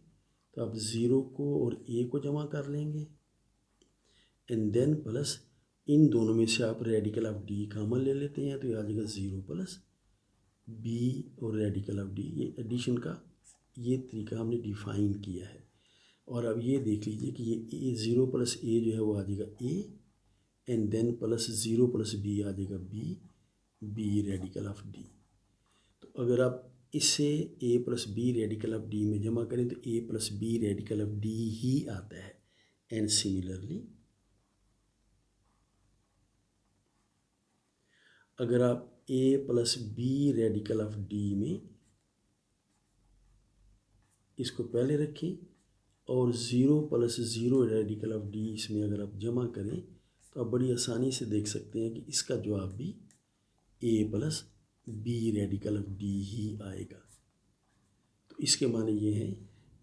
तो आप 0 को और A को जमा कर लेंगे, एंड देन प्लस इन दोनों में से आप रेडिकल ऑफ D कॉमन ले लेते हैं, तो ये आ जाएगा 0 प्लस B और रेडिकल ऑफ D। ये एडिशन का ये तरीका हमने डिफ़ाइन किया है। और अब ये देख लीजिए कि ये 0 प्लस A जो है वो आ जाएगा A, and then plus 0 plus B आ जाएगा B रेडिकल ऑफ D। तो अगर आप इसे A plus B radical of D में जमा करें तो A plus B radical of D ही आता है, एंड सिमिलरली अगर आप A plus B radical of D में इसको पहले रखें और 0 प्लस 0 रेडिकल ऑफ D इसमें अगर आप जमा करें तो आप बड़ी आसानी से देख सकते हैं कि इसका जवाब भी A plus B radical of D ही आएगा। तो इसके माने ये हैं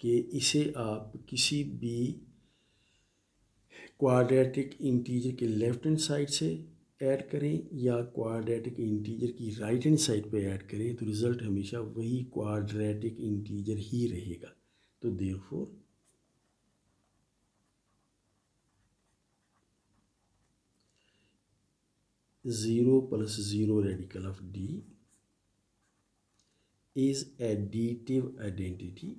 कि इसे आप किसी भी क्वाड्रेटिक इंटीजर के लेफ्ट हैंड साइड से ऐड करें या क्वाड्रेटिक इंटीजर की राइट हैंड साइड पे ऐड करें, तो रिज़ल्ट हमेशा वही क्वाड्रेटिक इंटीजर ही रहेगा। तो therefore zero plus 0 radical of D is additive identity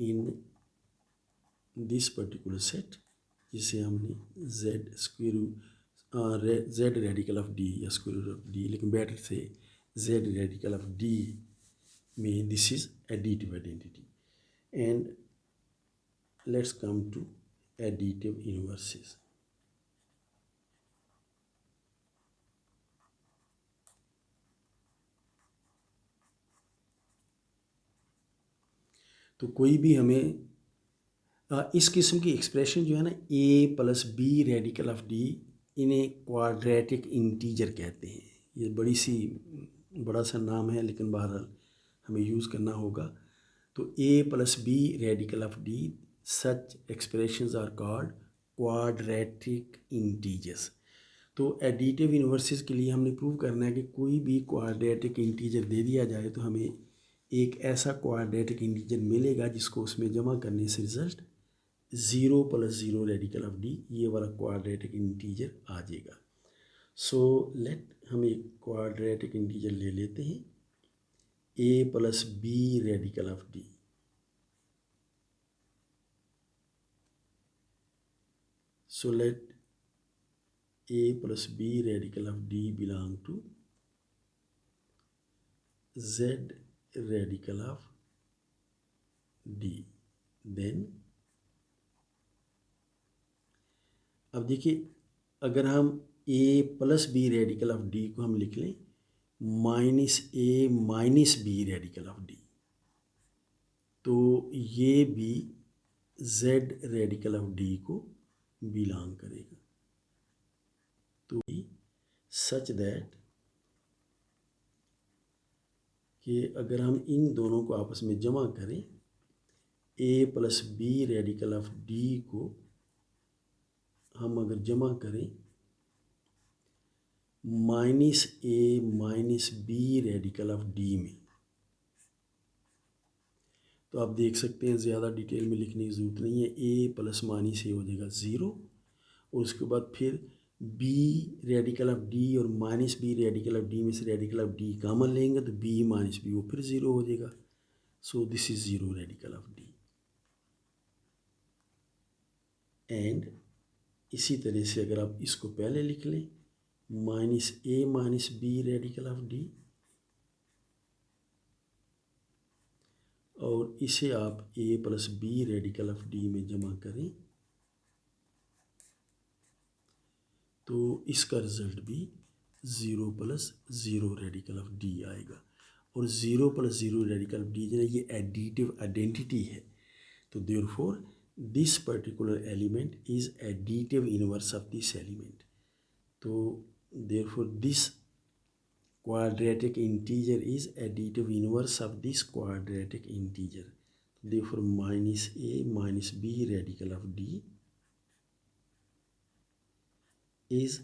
in this particular set, जिसे हमने Z square root Z radical of D या स्क्वायर रूट ऑफ डी, लेकिन बेटर से जेड रेडिकल ऑफ डी में this is additive identity. And let's come to additive inverses. तो कोई भी हमें इस किस्म की एक्सप्रेशन जो है ना, A plus B radical of D, इन्हें क्वाड्रेटिक इंटीजर कहते हैं. ये बड़ा सा नाम है, लेकिन बहरहाल हमें यूज़ करना होगा. तो A plus B radical of D, such expressions are called quadratic integers. तो एडिटिव इनवर्सेस के लिए हमने प्रूव करना है कि कोई भी क्वाड्रेटिक इंटीजर दे दिया जाए तो हमें एक ऐसा क्वाड्रेटिक इंटीजर मिलेगा जिसको उसमें जमा करने से result 0 plus 0 radical of D, ये वाला क्वाड्रेटिक इंटीजर आ जाएगा. सो लेट हम एक क्वाड्रेटिक इंटीजर ले लेते हैं, A plus B radical of D. So let a plus b radical of d belong to z radical of d. Then अब देखिए, अगर हम a plus B radical of D को हम लिख लें minus A minus B radical of d, तो ये भी z रेडिकल ऑफ डी को बिलोंग करेगा. तो सच दैट कि अगर हम इन दोनों को आपस में जमा करें, A plus B radical of D को हम अगर जमा करें minus A minus B radical of D में, तो आप देख सकते हैं ज़्यादा डिटेल में लिखने की ज़रूरत नहीं है. ए प्लस माइनस ए हो जाएगा 0, और उसके बाद फिर बी रेडिकल ऑफ डी और minus B radical of D में से रेडिकल ऑफ डी कॉमन लेंगे तो बी माइनस बी वो फिर 0 हो जाएगा. So this is 0 radical of D. And इसी तरह से अगर आप इसको पहले लिख लें minus A minus B radical of D, और इसे आप A plus B radical of D में जमा करें तो इसका रिजल्ट भी 0 प्लस 0 रेडिकल ऑफ डी आएगा. और 0 प्लस 0 रेडिकल ऑफ डी जो है ये एडिटिव आइडेंटिटी है. तो therefore this particular element is additive inverse of this element. तो therefore this quadratic integer is additive inverse of this quadratic integer. Therefore minus a minus b radical of d is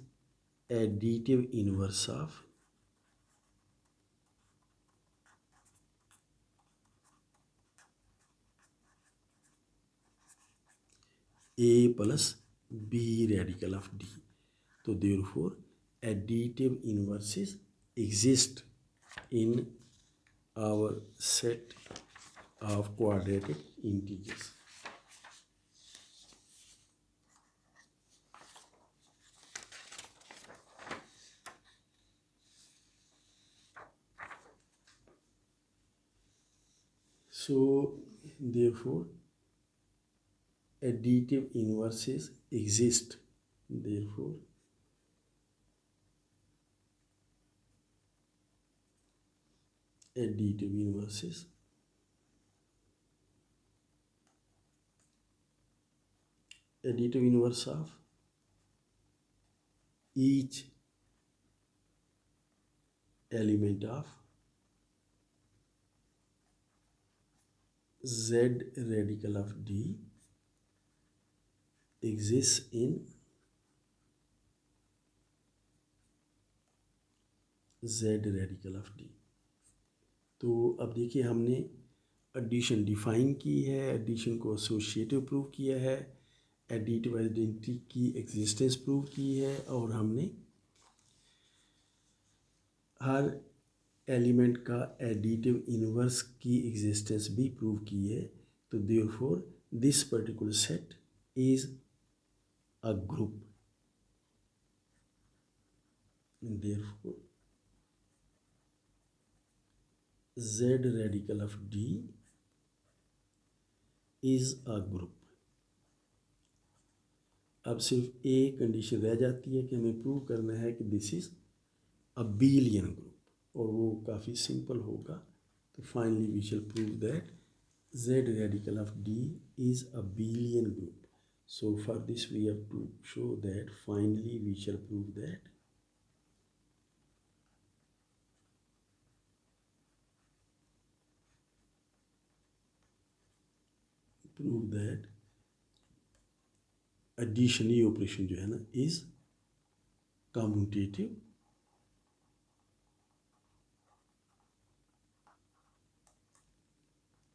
additive inverse of a plus b radical of d. So therefore additive inverses exist in our set of quadratic integers. So therefore additive inverses exist. Therefore additive inverses additive inverse of each element of z radical of d exists in z radical of d. तो अब देखिए हमने एडिशन डिफाइन की है, एडिशन को एसोसिएटिव प्रूव किया है, एडिटिव आइडेंटिटी की एग्जिस्टेंस प्रूव की है, और हमने हर एलिमेंट का एडिटिव इनवर्स की एग्जिस्टेंस भी प्रूव की है. तो therefore this particular set is a group, and therefore Z radical of D is a group. अब सिर्फ एक कंडीशन रह जाती है कि हमें प्रूव करना है कि this is abelian group, और वो काफ़ी सिंपल होगा. तो finally we shall prove that Z radical of D is a billion group. So for this we have to show that finally we shall prove that addition, ये ऑपरेशन जो है ना, is commutative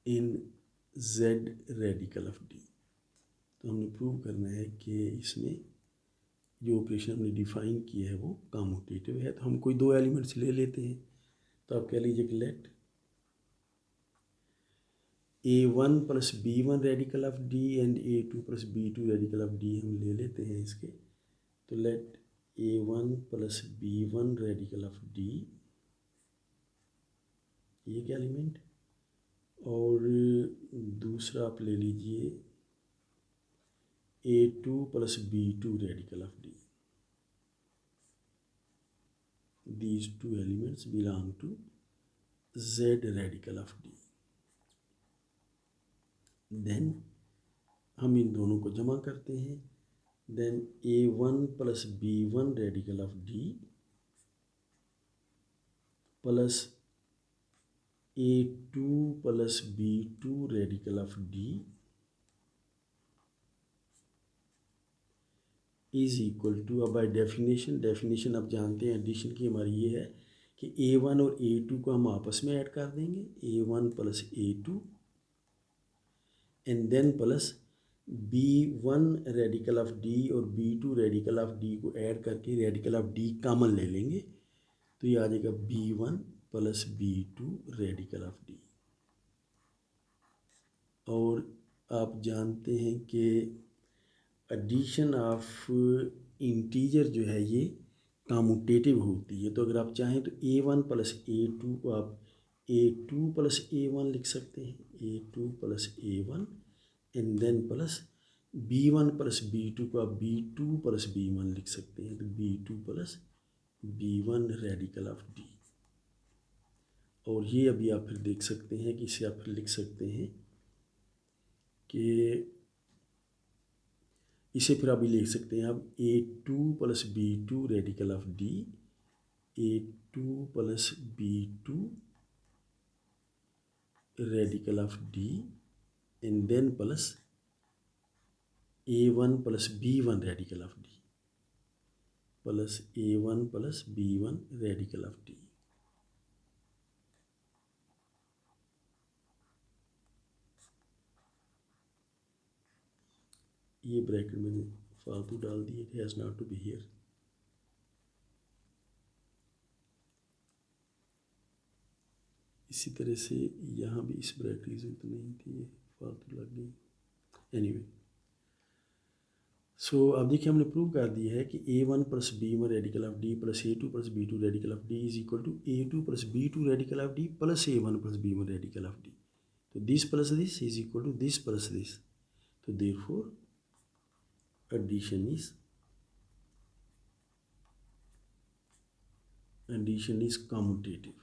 in Z radical of D. तो हमने प्रूव करना है कि इसमें जो ऑपरेशन हमने डिफाइन किया है वो कम्यूटेटिव है. तो हम कोई दो एलिमेंट्स ले लेते हैं. तो आप कह लीजिए कि let A1 plus B1 radical of D and A2 plus B2 radical of D हम ले लेते हैं इसके. तो let A1 plus B1 radical of D, ये क्या एलिमेंट, और दूसरा आप ले लीजिए A2 plus B2 radical of D. These two elements belong to Z radical of D. Then हम इन दोनों को जमा करते हैं. Then A1 plus B1 radical of D plus A2 plus B2 radical of D is equal to, अब बाय डेफिनेशन आप जानते हैं एडिशन की हमारी ये है कि A1 और A2 को हम आपस में ऐड कर देंगे, A1 plus A2, and then plus B1 radical of D और B2 रेडिकल ऑफ D को ऐड करके रेडिकल ऑफ D कॉमन ले लेंगे. तो ये आ जाएगा B1 plus B2 radical of D. और आप जानते हैं कि एडिशन ऑफ इंटीजर जो है ये कम्यूटेटिव होती है. तो अगर आप चाहें तो A1 प्लस A2 को आप A2 प्लस A1 लिख सकते हैं, A2 plus A1, and then plus B1 plus B2 को आप B2 प्लस B1 लिख सकते हैं. तो B2 plus B1 radical of D. और ये अभी आप फिर देख सकते हैं कि इसे आप फिर लिख सकते हैं कि इसे फिर अभी लिख सकते हैं आप A2 plus B2 radical of D, A2 plus B2 radical of D, and then plus A1 plus B1 radical of D plus A1 plus B1 radical of D. ये ब्रैकेट मैंने फालतू डाल दिए, it has not to be here. इसी तरह से यहाँ भी इस ब्रैकेट की जरूरत नहीं थी, ये फालतू लग गई. एनीवे, सो अब देखिए हमने प्रूव कर दिया है कि A1 plus B1 radical of D plus A2 plus B2 radical of D is equal to A2 plus B2 radical of D plus A1 plus B1 radical of D. तो this plus this is equal to this plus this. तो therefore addition is commutative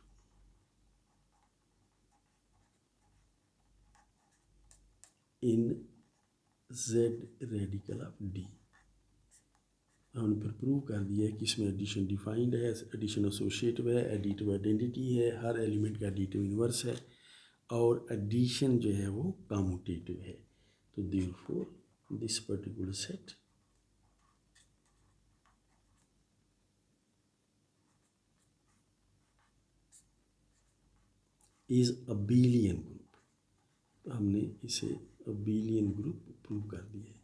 in Z radical of D. हमने फिर प्रूव कर दिया है कि इसमें एडिशन डिफाइंड है, एडिशन एसोसिएटिव है, एडिटिव आइडेंटिटी है, हर एलिमेंट का एडिटिव इन्वर्स है, और एडिशन जो है वो कम्यूटेटिव है. तो therefore this particular set is a billion group. तो हमने इसे अ बिलियन ग्रुप प्रूव कर दिया है.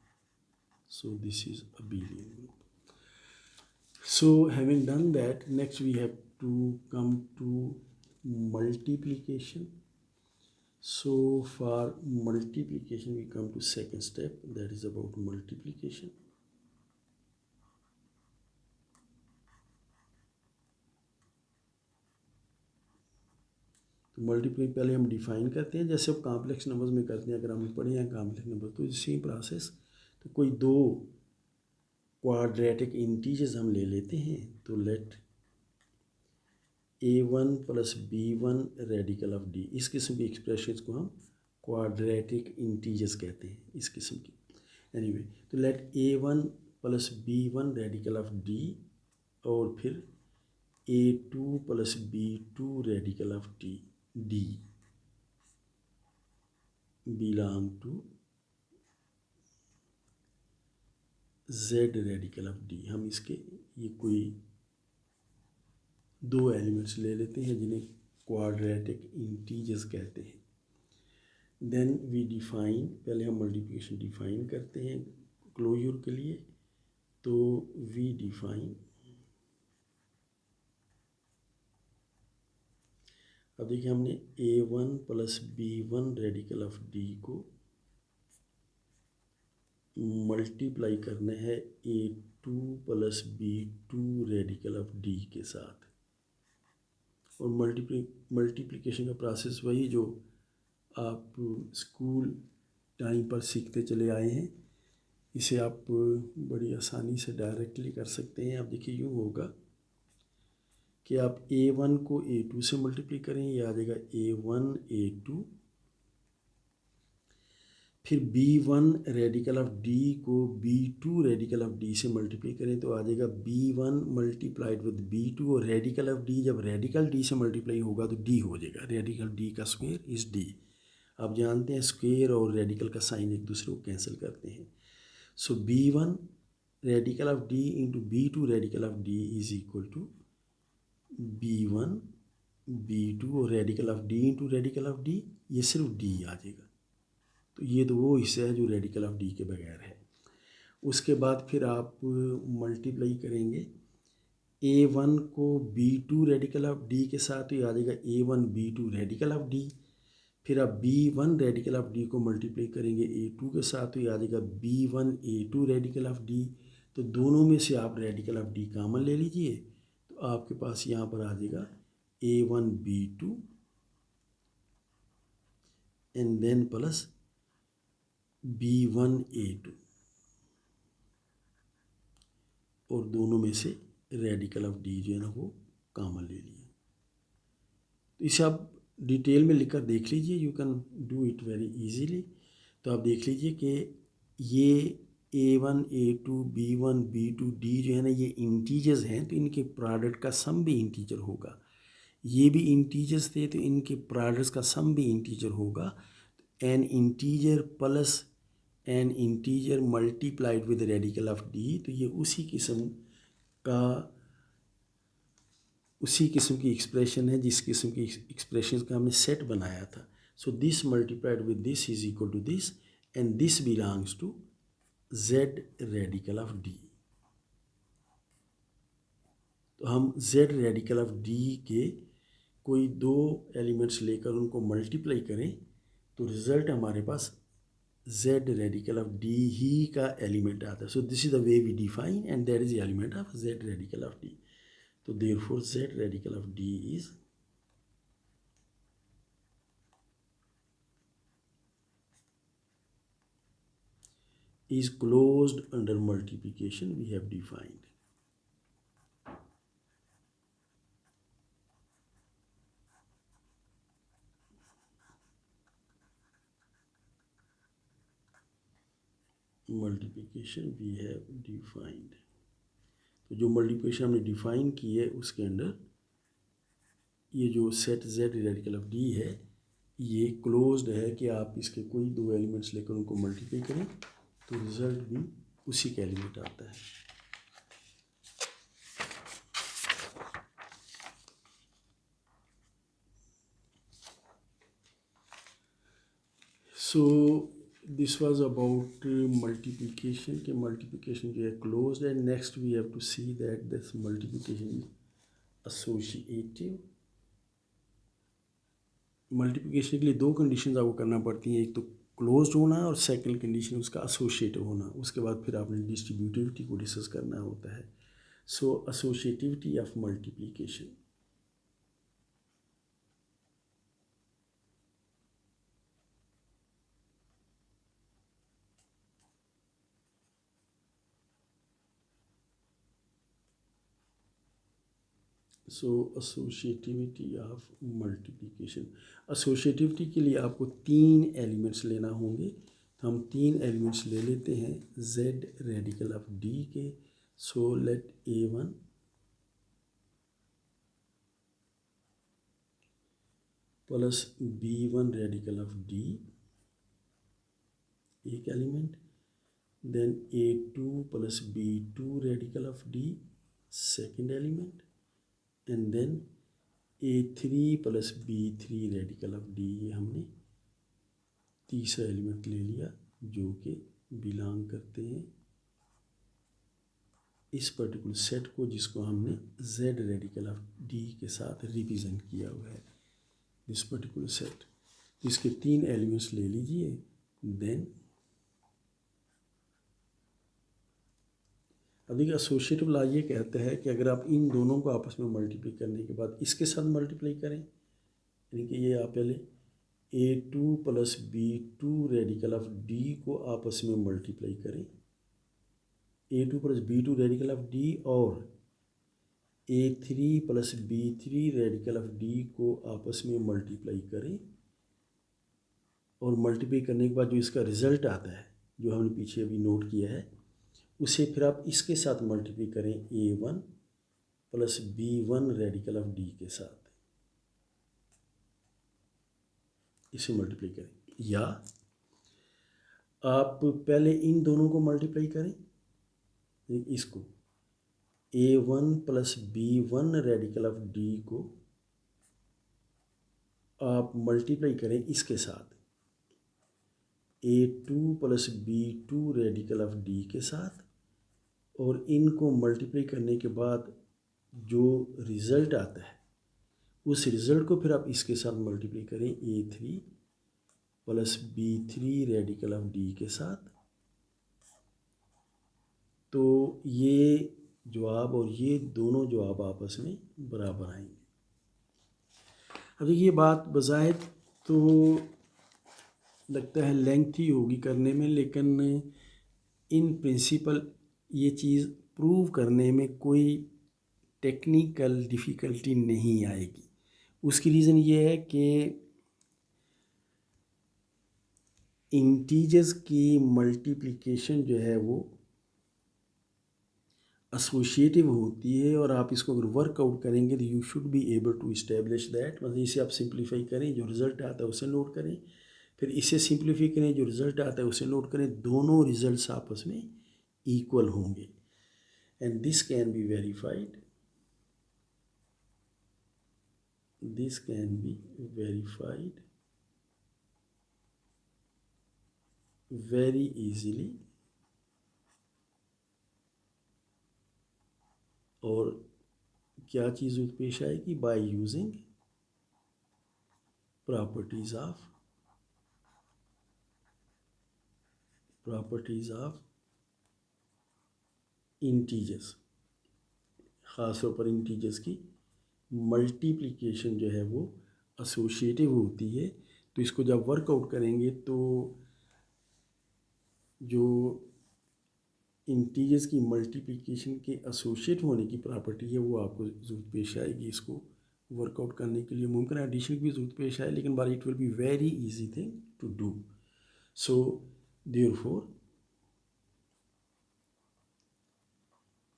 So this is a billion group. So having done that, next we have to come to multiplication. So for multiplication we come to second step, that is about multiplication. तो मल्टीप्लाई पहले हम डिफाइन करते हैं, जैसे अब कॉम्प्लेक्स नंबर्स में करते हैं। अगर हम पढ़े हैं कॉम्प्लेक्स नंबर तो सेम प्रोसेस। तो कोई दो क्वाड्रेटिक इंटीजर्स हम ले लेते हैं। तो let a1 plus b1 radical of d, इस किस्म की एक्सप्रेशंस को हम क्वाड्रेटिक इंटीजर्स कहते हैं, इस किस्म की। एनीवे तो let a1 plus b1 radical of d और फिर a2 plus b2 radical of d belong to z radical of d। हम इसके ये कोई दो एलिमेंट्स ले लेते हैं जिन्हें क्वाड्रेटिक इंटीजर्स कहते हैं। देन वी डिफाइन, पहले हम मल्टीप्लिकेशन डिफाइन करते हैं क्लोजर के लिए। तो वी डिफाइन, अब देखिए हमने a1 plus b1 radical of d को मल्टीप्लाई करना है a2 plus b2 radical of d के साथ। और मल्टीप्लिकेशन का प्रोसेस वही जो आप स्कूल टाइम पर सीखते चले आए हैं। इसे आप बड़ी आसानी से डायरेक्टली कर सकते हैं। आप देखिए यूँ होगा कि आप a1 को a2 से मल्टीप्लाई करें, ये आ जाएगा a1 a2, फिर b1 रेडिकल ऑफ d को b2 रेडिकल ऑफ d से मल्टीप्लाई करें तो आ जाएगा b1 मल्टीप्लाइड विद b2, और रेडिकल ऑफ d जब रेडिकल d से मल्टीप्लाई होगा तो d हो जाएगा, रेडिकल d का स्क्वायर इज d। आप जानते हैं स्क्वायर और रेडिकल का साइन एक दूसरे को कैंसिल करते हैं। So b1 radical of d into b2 radical of d is equal to b1 b2 और radical of d into radical of d, ये सिर्फ d आ जाएगा। तो ये तो वो हिस्सा है जो रेडिकल ऑफ d के बगैर है। उसके बाद फिर आप मल्टीप्लाई करेंगे a1 को b2 रेडिकल ऑफ d के साथ, तो ये आ जाएगा a1 b2 radical of d। फिर आप b1 रेडिकल ऑफ d को मल्टीप्लाई करेंगे a2 के साथ, तो ये आ जाएगा b1 a2 radical of d। तो दोनों में से आप रेडिकल ऑफ d कॉमन ले लीजिए, तो आपके पास यहाँ पर आ जाएगा a1 b2 and then plus b1 a2, और दोनों में से रेडिकल ऑफ d जो है ना वो कॉमन ले लिए। तो इसे आप डिटेल में लिखकर देख लीजिए, you can do it very easily. तो आप देख लीजिए कि ये a1 a2 b1 b2 d जो है ना ये इंटीजर्स हैं, तो इनके प्रोडक्ट का सम भी इंटीजर होगा। ये भी इंटीजर्स थे तो इनके प्रोडक्ट्स का सम भी इंटीजर होगा। N integer plus an integer multiplied with radical of d, तो ये उसी किस्म की एक्सप्रेशन है जिस किस्म की एक्सप्रेशन का हमने सेट बनाया था। So this multiplied with this is equal to this and this belongs to z radical of d। तो हम z रेडिकल ऑफ d के कोई दो एलिमेंट्स लेकर उनको मल्टीप्लाई करें तो रिजल्ट हमारे पास z रेडिकल ऑफ d ही का एलिमेंट आता है। So this is the way we define and that is the element of z radical of d। तो therefore z radical of d is closed under multiplication we have defined. Multiplication we have defined. तो जो मल्टीप्लिकेशन हमने डिफाइन की है उसके अंदर ये जो set z radical of d है ये क्लोज्ड है कि आप इसके कोई दो एलिमेंट्स लेकर उनको मल्टीप्लाई करें तो रिजल्ट भी उसी का एलिमेंट आता है। So this was about multiplication के मल्टीप्लिकेशन जो है क्लोज्ड है। Next we have to see that this multiplication is associative. Multiplication के लिए दो कंडीशंस आपको करना पड़ती हैं, एक तो क्लोज्ड होना और सेकंड कंडीशन उसका एसोसिएटिव होना। उसके बाद फिर आपने डिस्ट्रीब्यूटिविटी को डिस्कस करना होता है। So associativity of multiplication, so associativity of multiplication, associativity के लिए आपको 3 एलिमेंट्स लेना होंगे। तो हम 3 एलिमेंट्स ले लेते हैं z रेडिकल ऑफ d के। So let a1 plus b1 radical of d एक element, then a2 plus b2 radical of d second element, and then a3 plus b3 radical of d, ये हमने तीसरा एलिमेंट ले लिया जो कि बिलोंग करते हैं इस पर्टिकुलर सेट को जिसको हमने z रेडिकल ऑफ d के साथ रिप्रेजेंट किया हुआ है, दिस पर्टिकुलर सेट। इसके 3 एलिमेंट्स ले लीजिए। देन अब देखिए एसोसिएटिव लॉ ये कहता है कि अगर आप इन दोनों को आपस में मल्टीप्लाई करने के बाद इसके साथ मल्टीप्लाई करें, यानी कि ये आप पहले a2 plus b2 radical of d को आपस में मल्टीप्लाई करें, a2 plus b2 radical of d और a3 plus b3 radical of d को आपस में मल्टीप्लाई करें, और मल्टीप्लाई करने के बाद जो इसका रिज़ल्ट आता है जो हमने पीछे अभी नोट किया है उसे फिर आप इसके साथ मल्टीप्लाई करें a1 plus b1 radical of d के साथ, इसे मल्टीप्लाई करें। या आप पहले इन दोनों को मल्टीप्लाई करें, इसको a1 plus b1 radical of d को आप मल्टीप्लाई करें इसके साथ a2 plus b2 radical of d के साथ, और इनको मल्टीप्लाई करने के बाद जो रिज़ल्ट आता है उस रिज़ल्ट को फिर आप इसके साथ मल्टीप्लाई करें a3 plus b3 radical of d के साथ, तो ये जवाब और ये दोनों जवाब आपस में बराबर आएंगे। अब ये बात बज़ाहिर तो लगता है लेंथी होगी करने में, लेकिन इन प्रिंसिपल ये चीज़ प्रूव करने में कोई टेक्निकल डिफ़िकल्टी नहीं आएगी। उसकी रीज़न ये है कि इंटीजर्स की मल्टीप्लिकेशन जो है वो एसोसिएटिव होती है, और आप इसको अगर वर्कआउट करेंगे तो you should be able to establish that. मतलब इसे आप सिंप्लीफाई करें, जो रिज़ल्ट आता है उसे नोट करें, फिर इसे सिंप्लीफाई करें, जो रिज़ल्ट आता है उसे नोट करें, दोनों रिज़ल्ट्स आपस में इक्वल होंगे, and this can be verified, this can be verified very easily, और क्या चीज़ पेश आएगी, by using properties of integers, ख़ास तौर पर इंटीजर्स की मल्टीप्लिकेशन जो है वो एसोसिएटिव होती है। तो इसको जब वर्कआउट करेंगे तो जो इंटीजर्स की मल्टीप्लिकेशन के एसोसिएट होने की प्रॉपर्टी है वो आपको ज़रूरत पेश आएगी। इसको वर्कआउट करने के लिए मुमकिन है एडिशन की भी ज़रूरत पेश आए, लेकिन but it will be very easy thing to do. So therefore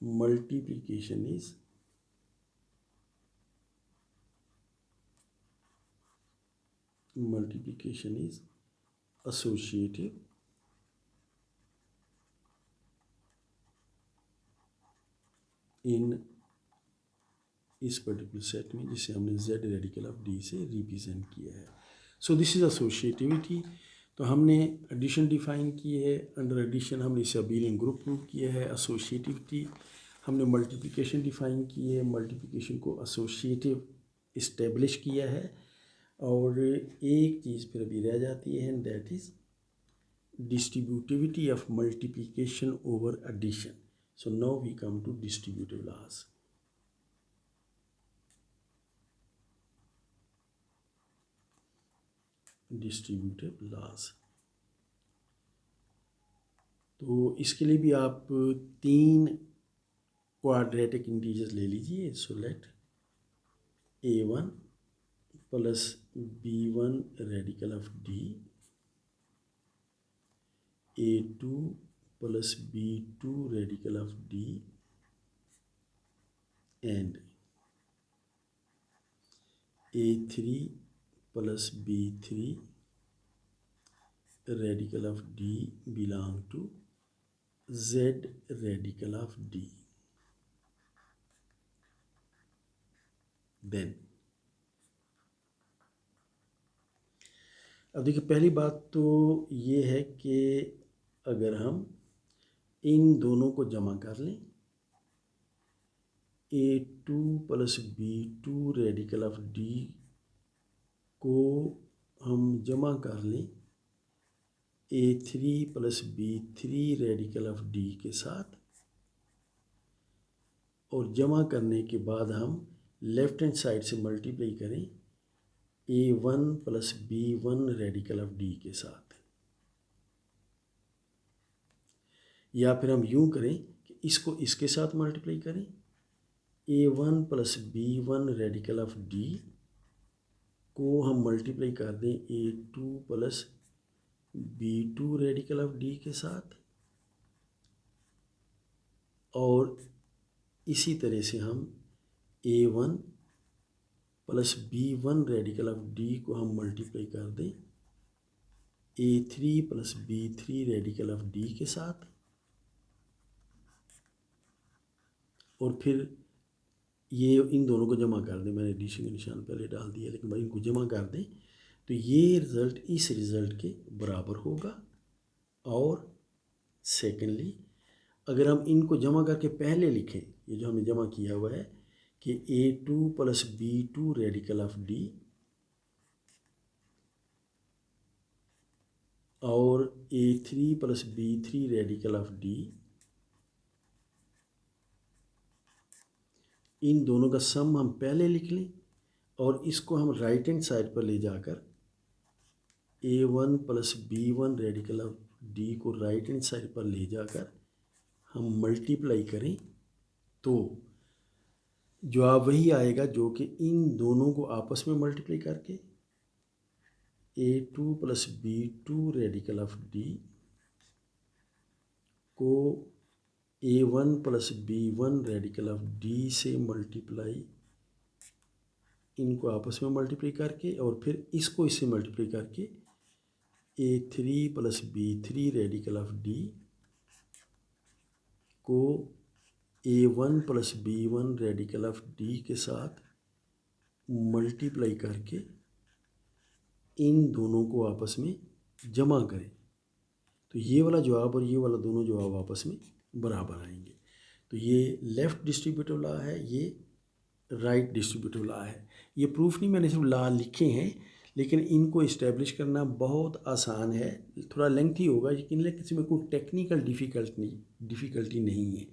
multiplication is associative in इस पर्टिकुलर सेट में जिसे हमने z रेडिकल ऑफ d से रिप्रेजेंट किया है। So this is associativity. तो हमने एडिशन डिफ़ाइन की है, अंडर एडिशन हमने इसे अबेलियन ग्रुप प्रूव किया है। एसोसिएटिविटी हमने मल्टीप्लिकेशन डिफ़ाइन की है, मल्टीप्लिकेशन को एसोसिएटिव इस्टेब्लिश किया है, और एक चीज़ फिर अभी रह जाती है, that is distributivity of multiplication over addition. So now we come to distributive laws. Distributive laws. तो इसके लिए भी आप 3 क्वाड्रेटिक इंटीजर्स ले लीजिए। सो let A1 plus B1 radical of D, A2 plus B2 radical of D, and A3 plus B3 radical of D belong to Z radical of D. Then अब देखिए, पहली बात तो ये है कि अगर हम इन दोनों को जमा कर लें, A2 plus B2 radical of D को हम जमा कर लें A3 plus B3 radical of D के साथ, और जमा करने के बाद हम लेफ्ट हैंड साइड से मल्टीप्लाई करें A1 plus B1 radical of D के साथ, या फिर हम यूं करें कि इसको इसके साथ मल्टीप्लाई करें A1 plus B1 radical of D को हम मल्टीप्लाई कर दें A2 plus B2 radical of D के साथ, और इसी तरह से हम A1 plus B1 radical of D को हम मल्टीप्लाई कर दें A3 plus B3 radical of D के साथ, और फिर ये इन दोनों को जमा कर दें। मैंने एडिशन का निशान पहले डाल दिया, लेकिन भाई इनको जमा कर दें तो ये रिज़ल्ट इस रिज़ल्ट के बराबर होगा। और सेकेंडली, अगर हम इनको जमा करके पहले लिखें, ये जो हमने जमा किया हुआ है कि A2 plus B2 radical of D और A3 plus B3 radical of D, इन दोनों का सम हम पहले लिख लें और इसको हम राइट हैंड साइड पर ले जाकर A1 plus B1 radical of D को राइट हैंड साइड पर ले जाकर हम मल्टीप्लाई करें तो जवाब वही आएगा जो कि इन दोनों को आपस में मल्टीप्लाई करके A2 plus B2 radical of D को A1 plus B1 radical of D से मल्टीप्लाई, इनको आपस में मल्टीप्लाई करके और फिर इसको इससे मल्टीप्लाई करके A3 plus B3 radical of D को A1 plus B1 radical of D के साथ मल्टीप्लाई करके इन दोनों को आपस में जमा करें तो ये वाला जवाब और ये वाला दोनों जवाब आपस में बराबर आएंगे। तो ये लेफ़्ट डिस्ट्रीब्यूटिव लॉ है, ये राइट डिस्ट्रीब्यूटिव लॉ है। ये प्रूफ नहीं, मैंने सिर्फ लॉ लिखे हैं, लेकिन इनको इस्टेब्लिश करना बहुत आसान है। थोड़ा लेंथी होगा लेकिन इसमें कोई टेक्निकल डिफ़िकल्टी नहीं है।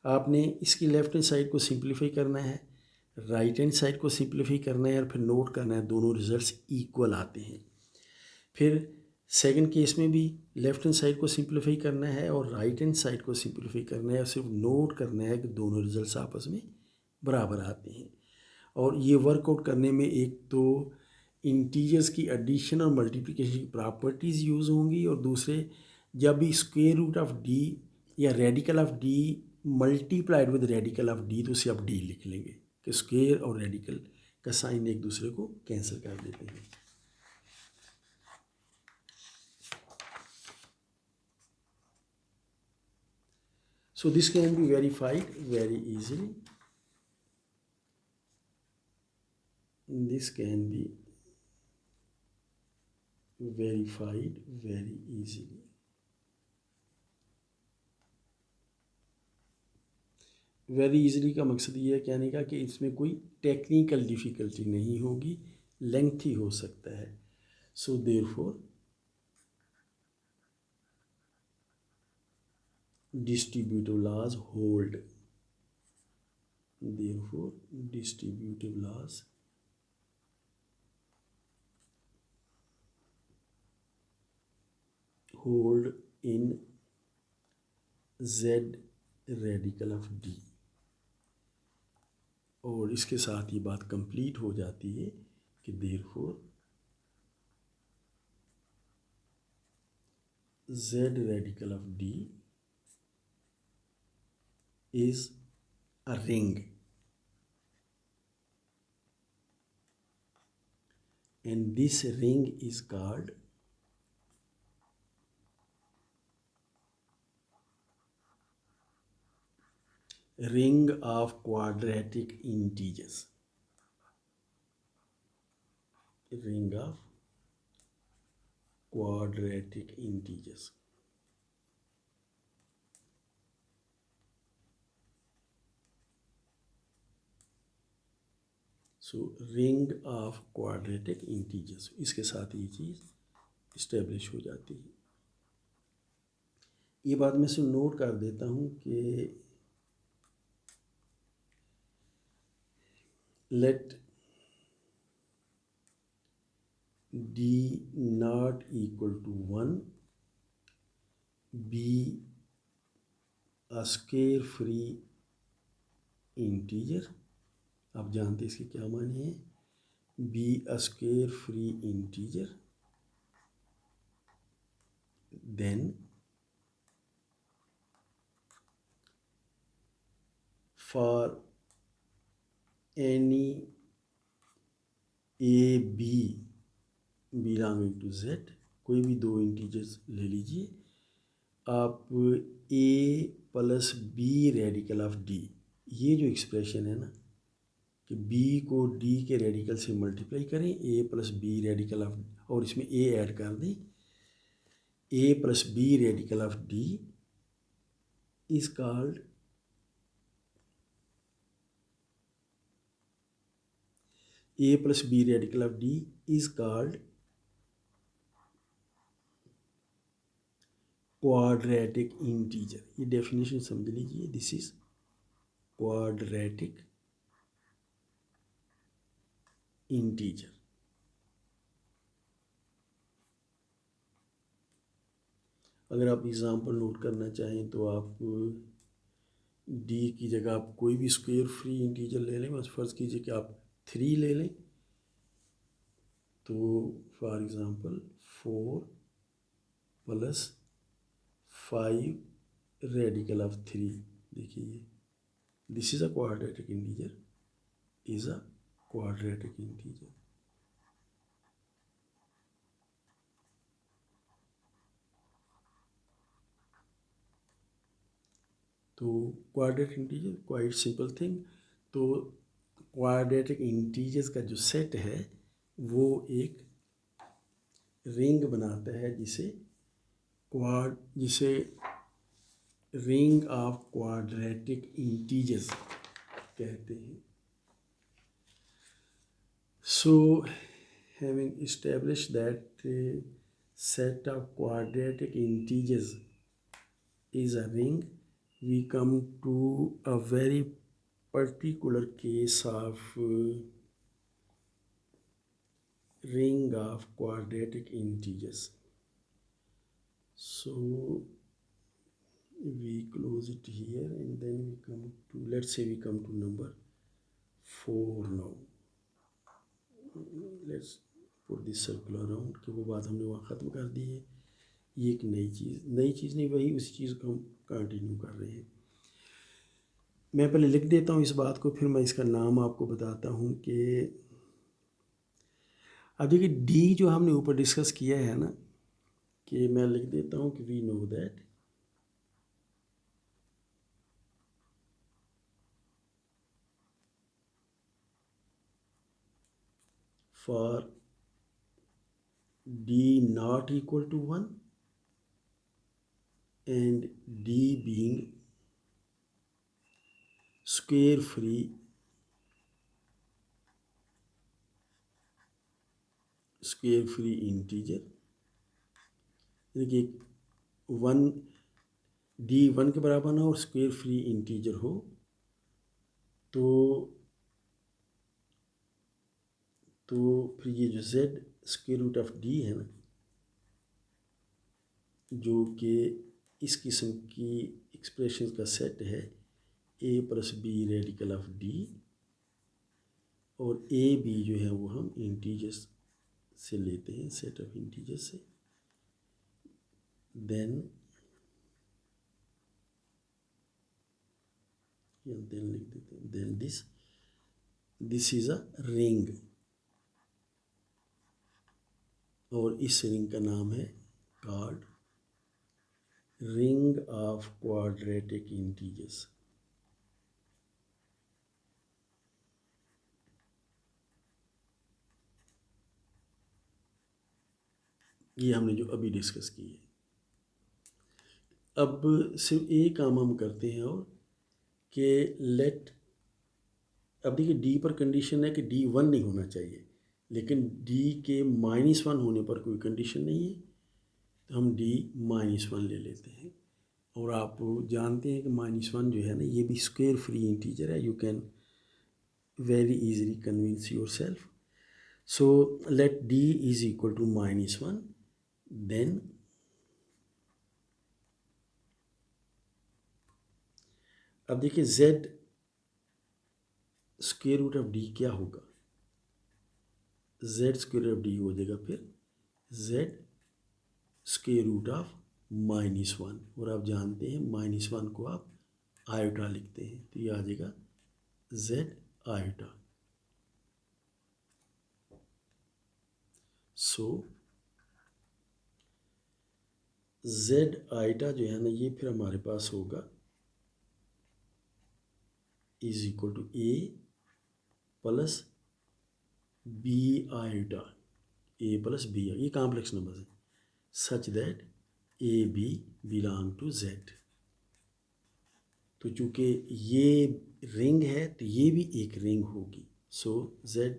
आपने इसकी लेफ़्ट हैंड साइड को सिंप्लीफाई करना है, राइट हैंड साइड को सिंप्लीफाई करना है और फिर नोट करना है दोनों रिजल्ट्स इक्वल आते हैं। फिर सेकंड केस में भी लेफ़्ट हैंड साइड को सिंप्लीफाई करना है और राइट हैंड साइड को सिंप्लीफाई करना है और सिर्फ नोट करना है कि दोनों रिजल्ट्स आपस में बराबर आते हैं। और ये वर्कआउट करने में एक तो इंटीजर्स की एडिशन और मल्टीप्लिकेशन की प्रॉपर्टीज़ यूज़ होंगी, और दूसरे जब भी स्क्वायर रूट ऑफ डी या radical of D multiplied with radical of d तो उसे आप डी लिख लेंगे कि स्क्वायर और रेडिकल का साइन एक दूसरे को कैंसिल कर देते हैं। So this can be verified very easily. This can be verified very easily. Very easily का मकसद ये है कहने का कि इसमें कोई टेक्निकल डिफ़िकल्टी नहीं होगी, लेंथी हो सकता है। So therefore distributive laws hold. Therefore distributive laws hold in Z radical of D. और इसके साथ ये बात कंप्लीट हो जाती है कि therefore z radical of d is a ring, and this ring is called ring of quadratic integers. Ring of quadratic integers. So ring of quadratic integers, इसके साथ ये चीज़ इस्टेब्लिश हो जाती है। ये बात मैं सिर्फ नोट कर देता हूँ कि let d not equal to 1 be a square free integer। आप जानते हैं इसके क्या माने हैं। be a square free integer, then for any a b belonging to z, कोई भी दो इंटीजर्स ले लीजिए आप, a plus B radical of D, ये जो एक्सप्रेशन है ना कि b को d के रेडिकल से मल्टीप्लाई करें, a plus B radical of, और इसमें a ऐड कर दें, a plus B radical of d is called a plus b radical of d is called quadratic integer। ये डेफिनेशन समझ लीजिए, दिस इज quadratic integer। अगर आप एग्जांपल नोट करना चाहें तो आप d की जगह आप कोई भी स्क्वायर फ्री इंटीजर ले लें। बस फर्ज कीजिए कि आप 3 ले लें, तो for example 4 plus 5 radical of 3, देखिए this is a quadratic integer, is a quadratic integer. तो quadratic integer quite simple thing. तो क्वाड्रेटिक इंटीजर्स का जो सेट है वो एक रिंग बनाता है जिसे रिंग ऑफ क्वाड्रेटिक इंटीजर्स कहते हैं। So having established that set of quadratic integers is a ring, we come to a very particular case of ring of quadratic integers. So we close it here and then we come to, let's say we come to number 4 now. Let's put this circle around कि वो बात हमने वहाँ ख़त्म कर दी है। ये एक नई चीज़ नहीं, वही उसी चीज़ को हम कंटिन्यू कर रहे हैं। मैं पहले लिख देता हूँ इस बात को, फिर मैं इसका नाम आपको बताता हूँ कि अब देखिए डी जो हमने ऊपर डिस्कस किया है ना, कि मैं लिख देता हूँ कि we know that for d not equal to 1 and d being square free integer, यानी कि 1 d 1 के बराबर ना हो और स्क्वायर फ्री इंटीजर हो, तो फिर ये जो z square root of d है ना, जो कि इस किस्म की एक्सप्रेशन का सेट है a plus B radical of d और ए बी जो है वो हम इंटीजर्स से लेते हैं, सेट ऑफ इंटीजर्स से। देन लिख देते हैं, then this is a ring, और इस रिंग का नाम है called ring of quadratic integers. ये हमने जो अभी डिस्कस की है। अब सिर्फ एक काम हम करते हैं और कि लेट, अब देखिए डी पर कंडीशन है कि डी 1 नहीं होना चाहिए, लेकिन डी के -1 होने पर कोई कंडीशन नहीं है, तो हम डी -1 ले लेते हैं। और आप जानते हैं कि -1 जो है ना, ये भी स्क्वायर फ्री इंटीजर है, you can very easily convince yourself. So let D is equal to -1, then अब देखिए z square root of D क्या होगा, z square root of D हो जाएगा फिर z स्क्वायर रूट ऑफ -1, और आप जानते हैं -1 को आप आयोटा लिखते हैं, तो ये आ जाएगा z iota. So z iota जो है ना, ये फिर हमारे पास होगा is equal to a plus b iota, a plus b, ये कॉम्प्लेक्स नंबर है, such that a b belong to z। तो चूँकि ये रिंग है तो ये भी एक रिंग होगी। So z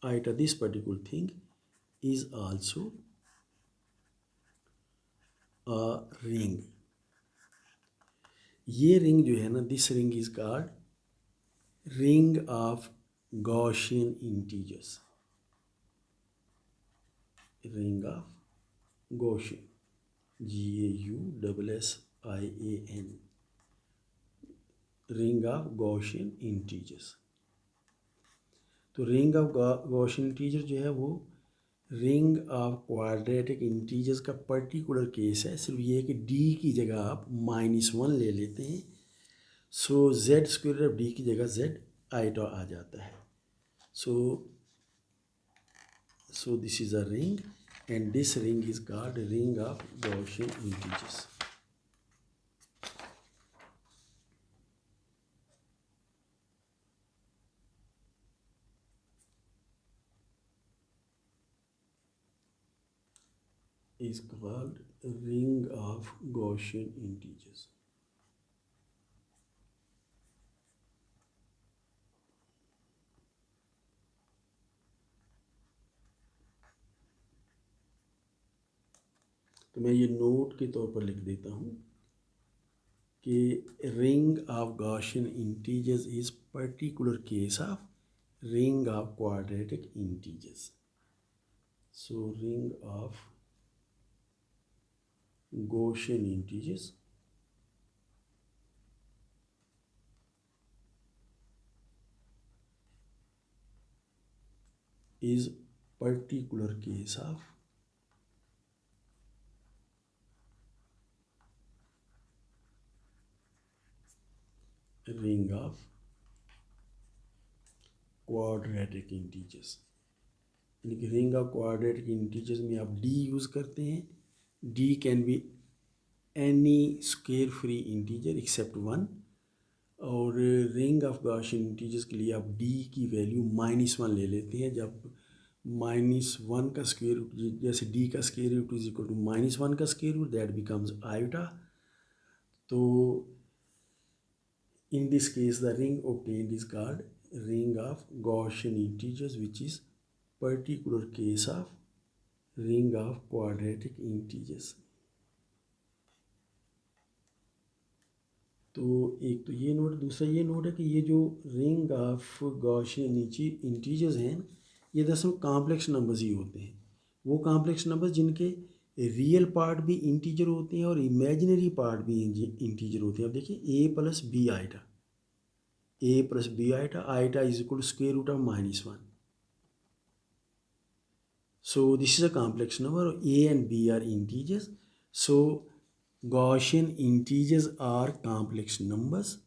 iota this particular thing is also a ring. ये रिंग जो है ना, this ring is called ring of Gaussian integers, ring of Gaussian, GAUSSIAN, ring of Gaussian integers. तो रिंग ऑफ गॉसियन इंटीजर जो है वो रिंग ऑफ क्वाड्रेटिक इंटीजर्स का पर्टिकुलर केस है। सिर्फ ये है कि डी की जगह आप -1 ले लेते हैं, सो z स्क्वायर ऑफ डी की जगह z आइटा आ जाता है। So this is a ring and this ring is called ring of Gaussian integers. Is called ring of Gaussian integers. तो मैं ये नोट के तौर पर लिख देता हूँ कि ring of Gaussian integers is particular case of ring of quadratic integers. So ring of Gaussian integers is particular case of ring of quadratic integers। यानी कि रिंग ऑफ क्वाड्रेटिक इंटीजर्स में आप d यूज़ करते हैं, d can be any square free integer except 1, और रिंग ऑफ गॉसियन इंटीजर्स के लिए आप d की वैल्यू -1 ले लेते हैं। जब -1 का स्क्वायर रूट, जैसे d का square root is equal to -1 का square root, that becomes iota. तो in this case the ring obtained is called ring of Gaussian integers, which is particular case of ring of quadratic integers। तो एक तो ये नोट, दूसरा ये नोट है कि ये जो रिंग ऑफ गॉसियन इंटीजर्स हैं, ये दरअसल कॉम्प्लेक्स नंबर्स ही होते हैं। वो कॉम्प्लेक्स नंबर्स जिनके रियल पार्ट भी इंटीजर होते हैं और इमेजिनरी पार्ट भी इंटीजर होते हैं। अब देखिए a plus b iota, a plus b iota, iota is equal to square root of -1. So this is a complex number. A and b are integers. So Gaussian integers are complex numbers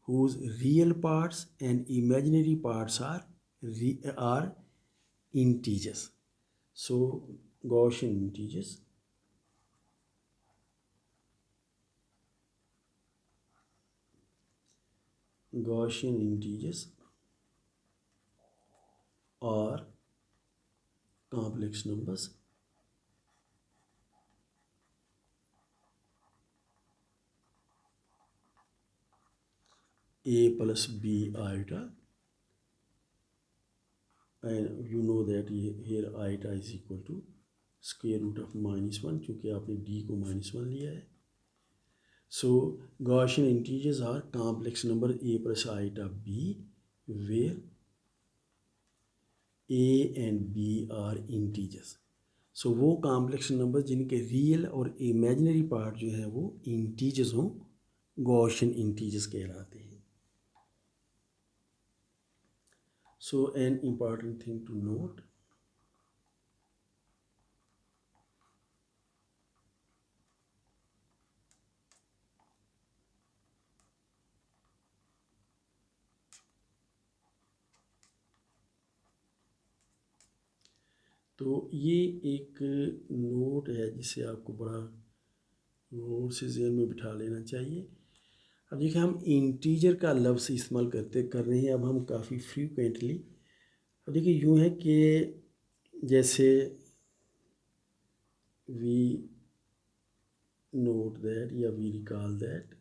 whose real parts and imaginary parts are integers. So Gaussian integers are complex numbers a plus b iota, and you know that here iota is equal to square root of -1 क्योंकि आपने d को -1 लिया है. So Gaussian integers are complex number a plus iota b where a and b are integers. So वो complex numbers जिनके real और imaginary part जो है वो integers हों, Gaussian integers कहलाते हैं. So an important thing to note, तो ये एक नोट है जिसे आपको बड़ा गौर से ज़हन में बिठा लेना चाहिए. अब देखिए हम इंटीजर का लफ्ज़ इस्तेमाल कर रहे हैं अब हम काफ़ी फ्रीक्वेंटली. अब देखिए यूँ है कि जैसे वी नोट दैट या वी रिकॉल दैट,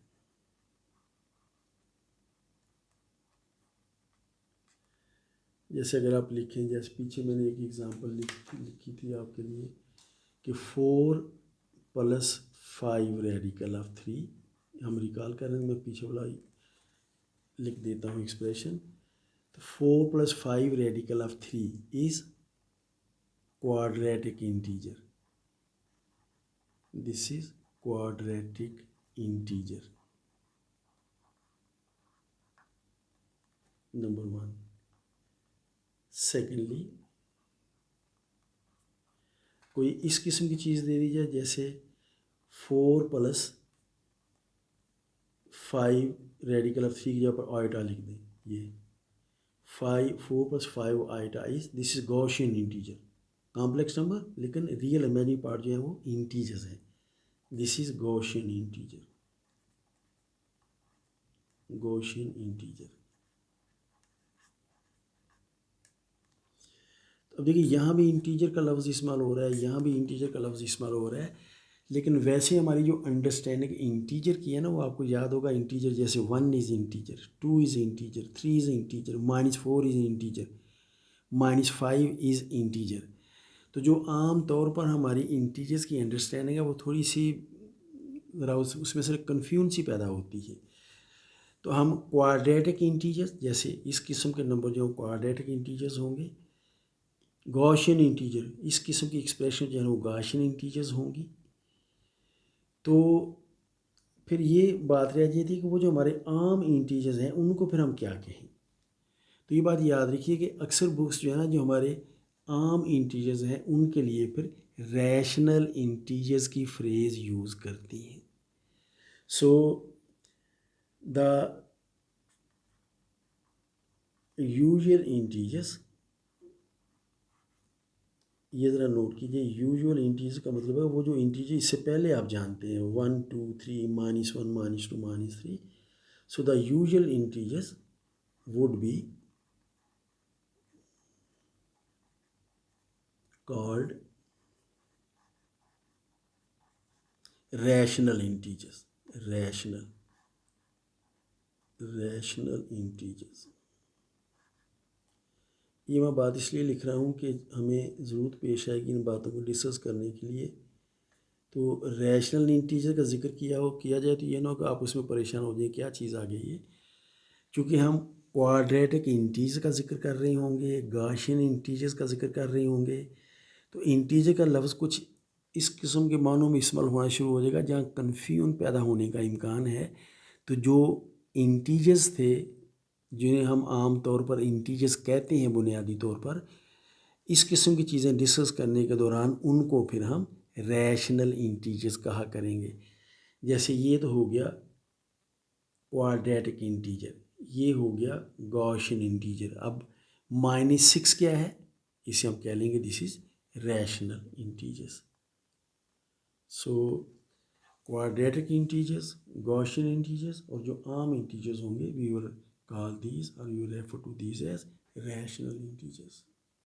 जैसे अगर आप लिखें, जैसे पीछे मैंने एक एग्ज़ाम्पल लिखी थी आपके लिए कि 4 + 5 रेडिकल ऑफ 3, हम रिकॉल कर रहे हैं, मैं पीछे वाला लिख देता हूँ एक्सप्रेशन. तो 4 + 5 radical of 3 is quadratic integer. This is quadratic integer. Number 1. Secondly, कोई इस किस्म की चीज़ दे दी जाए जैसे 4 + 5 रेडिकल ऑफ 3 की जगह पर आइटा लिख दें. ये 4 + 5 iota is, this is Gaussian integer, complex number लेकिन रियल इमेजिनरी पार्ट जो है वो इंटीजर्स है. This is Gaussian integer. Gaussian integer. अब देखिए यहाँ भी इंटीजर का लफ्ज़ इस्तेमाल हो रहा है, यहाँ भी इंटीजर का लफ्ज़ इस्तेमाल हो रहा है, लेकिन वैसे हमारी जो अंडरस्टैंडिंग इंटीजर की है ना, वो आपको याद होगा. इंटीजर जैसे 1 is integer, 2 is integer, 3 is integer, -4 is integer, -5 is integer. तो जो आम तौर पर हमारी इंटीजर्स की अंडरस्टैंडिंग है वो थोड़ी सी ज़रा उसमें से कन्फ्यूजन सी पैदा होती है. तो हम क्वाड्रेटिक इंटीजर्स, जैसे इस किस्म के नंबर जो क्वाड्रेटिक इंटीजर्स होंगे. गॉसियन इंटीजर, इस किस्म की एक्सप्रेशन जो है वो गॉसियन इंटीजर्स होंगी. तो फिर ये बात रह जाती है कि वो जो हमारे आम इंटीजर्स हैं उनको फिर हम क्या कहें. तो ये बात याद रखिए कि अक्सर बुक्स जो है ना, जो हमारे आम इंटीजर्स हैं उनके लिए फिर रैशनल इंटीजर्स की फ्रेज़ यूज़ करती हैं. सो द यूजुअल इंटीजर्स, ये ज़रा नोट कीजिए, यूजुअल इंटीजर्स का मतलब है वो जो इंटीजर इससे पहले आप जानते हैं 1 2 3 -1 -2 -3. So the usual integers would be called rational integers. Rational integers. ये मैं बात इसलिए लिख रहा हूँ कि हमें ज़रूरत पेश आएगी इन बातों को डिस्कस करने के लिए. तो रैशनल इंटीजर का जिक्र किया जाए तो ये ना हो कि आप उसमें परेशान हो जाए क्या चीज़ आ गई है. क्योंकि हम क्वाड्रेटिक इंटीजर का जिक्र कर रहे होंगे, गॉसियन इंटीजर्स का जिक्र कर रहे होंगे, तो इंटीजर का लफ्ज़ कुछ इस किस्म के मानों में इस्तेमाल होना शुरू हो जाएगा जहाँ कन्फ्यूजन पैदा होने का इम्कान है. तो जो इंटीजर्स थे जिन्हें हम आम तौर पर इंटीजर्स कहते हैं बुनियादी तौर पर, इस किस्म की चीज़ें डिस्कस करने के दौरान उनको फिर हम रैशनल इंटीजर्स कहा करेंगे। जैसे ये तो हो गया क्वाड्रेटिक इंटीजर, ये हो गया गॉसियन इंटीजर। अब -6 क्या है, इसे हम कह लेंगे this is rational integers. So quadratic integers, Gaussian integers और जो आम इंटीजर्स होंगे वी विल कॉल दीज और we will refer to these as rational integers.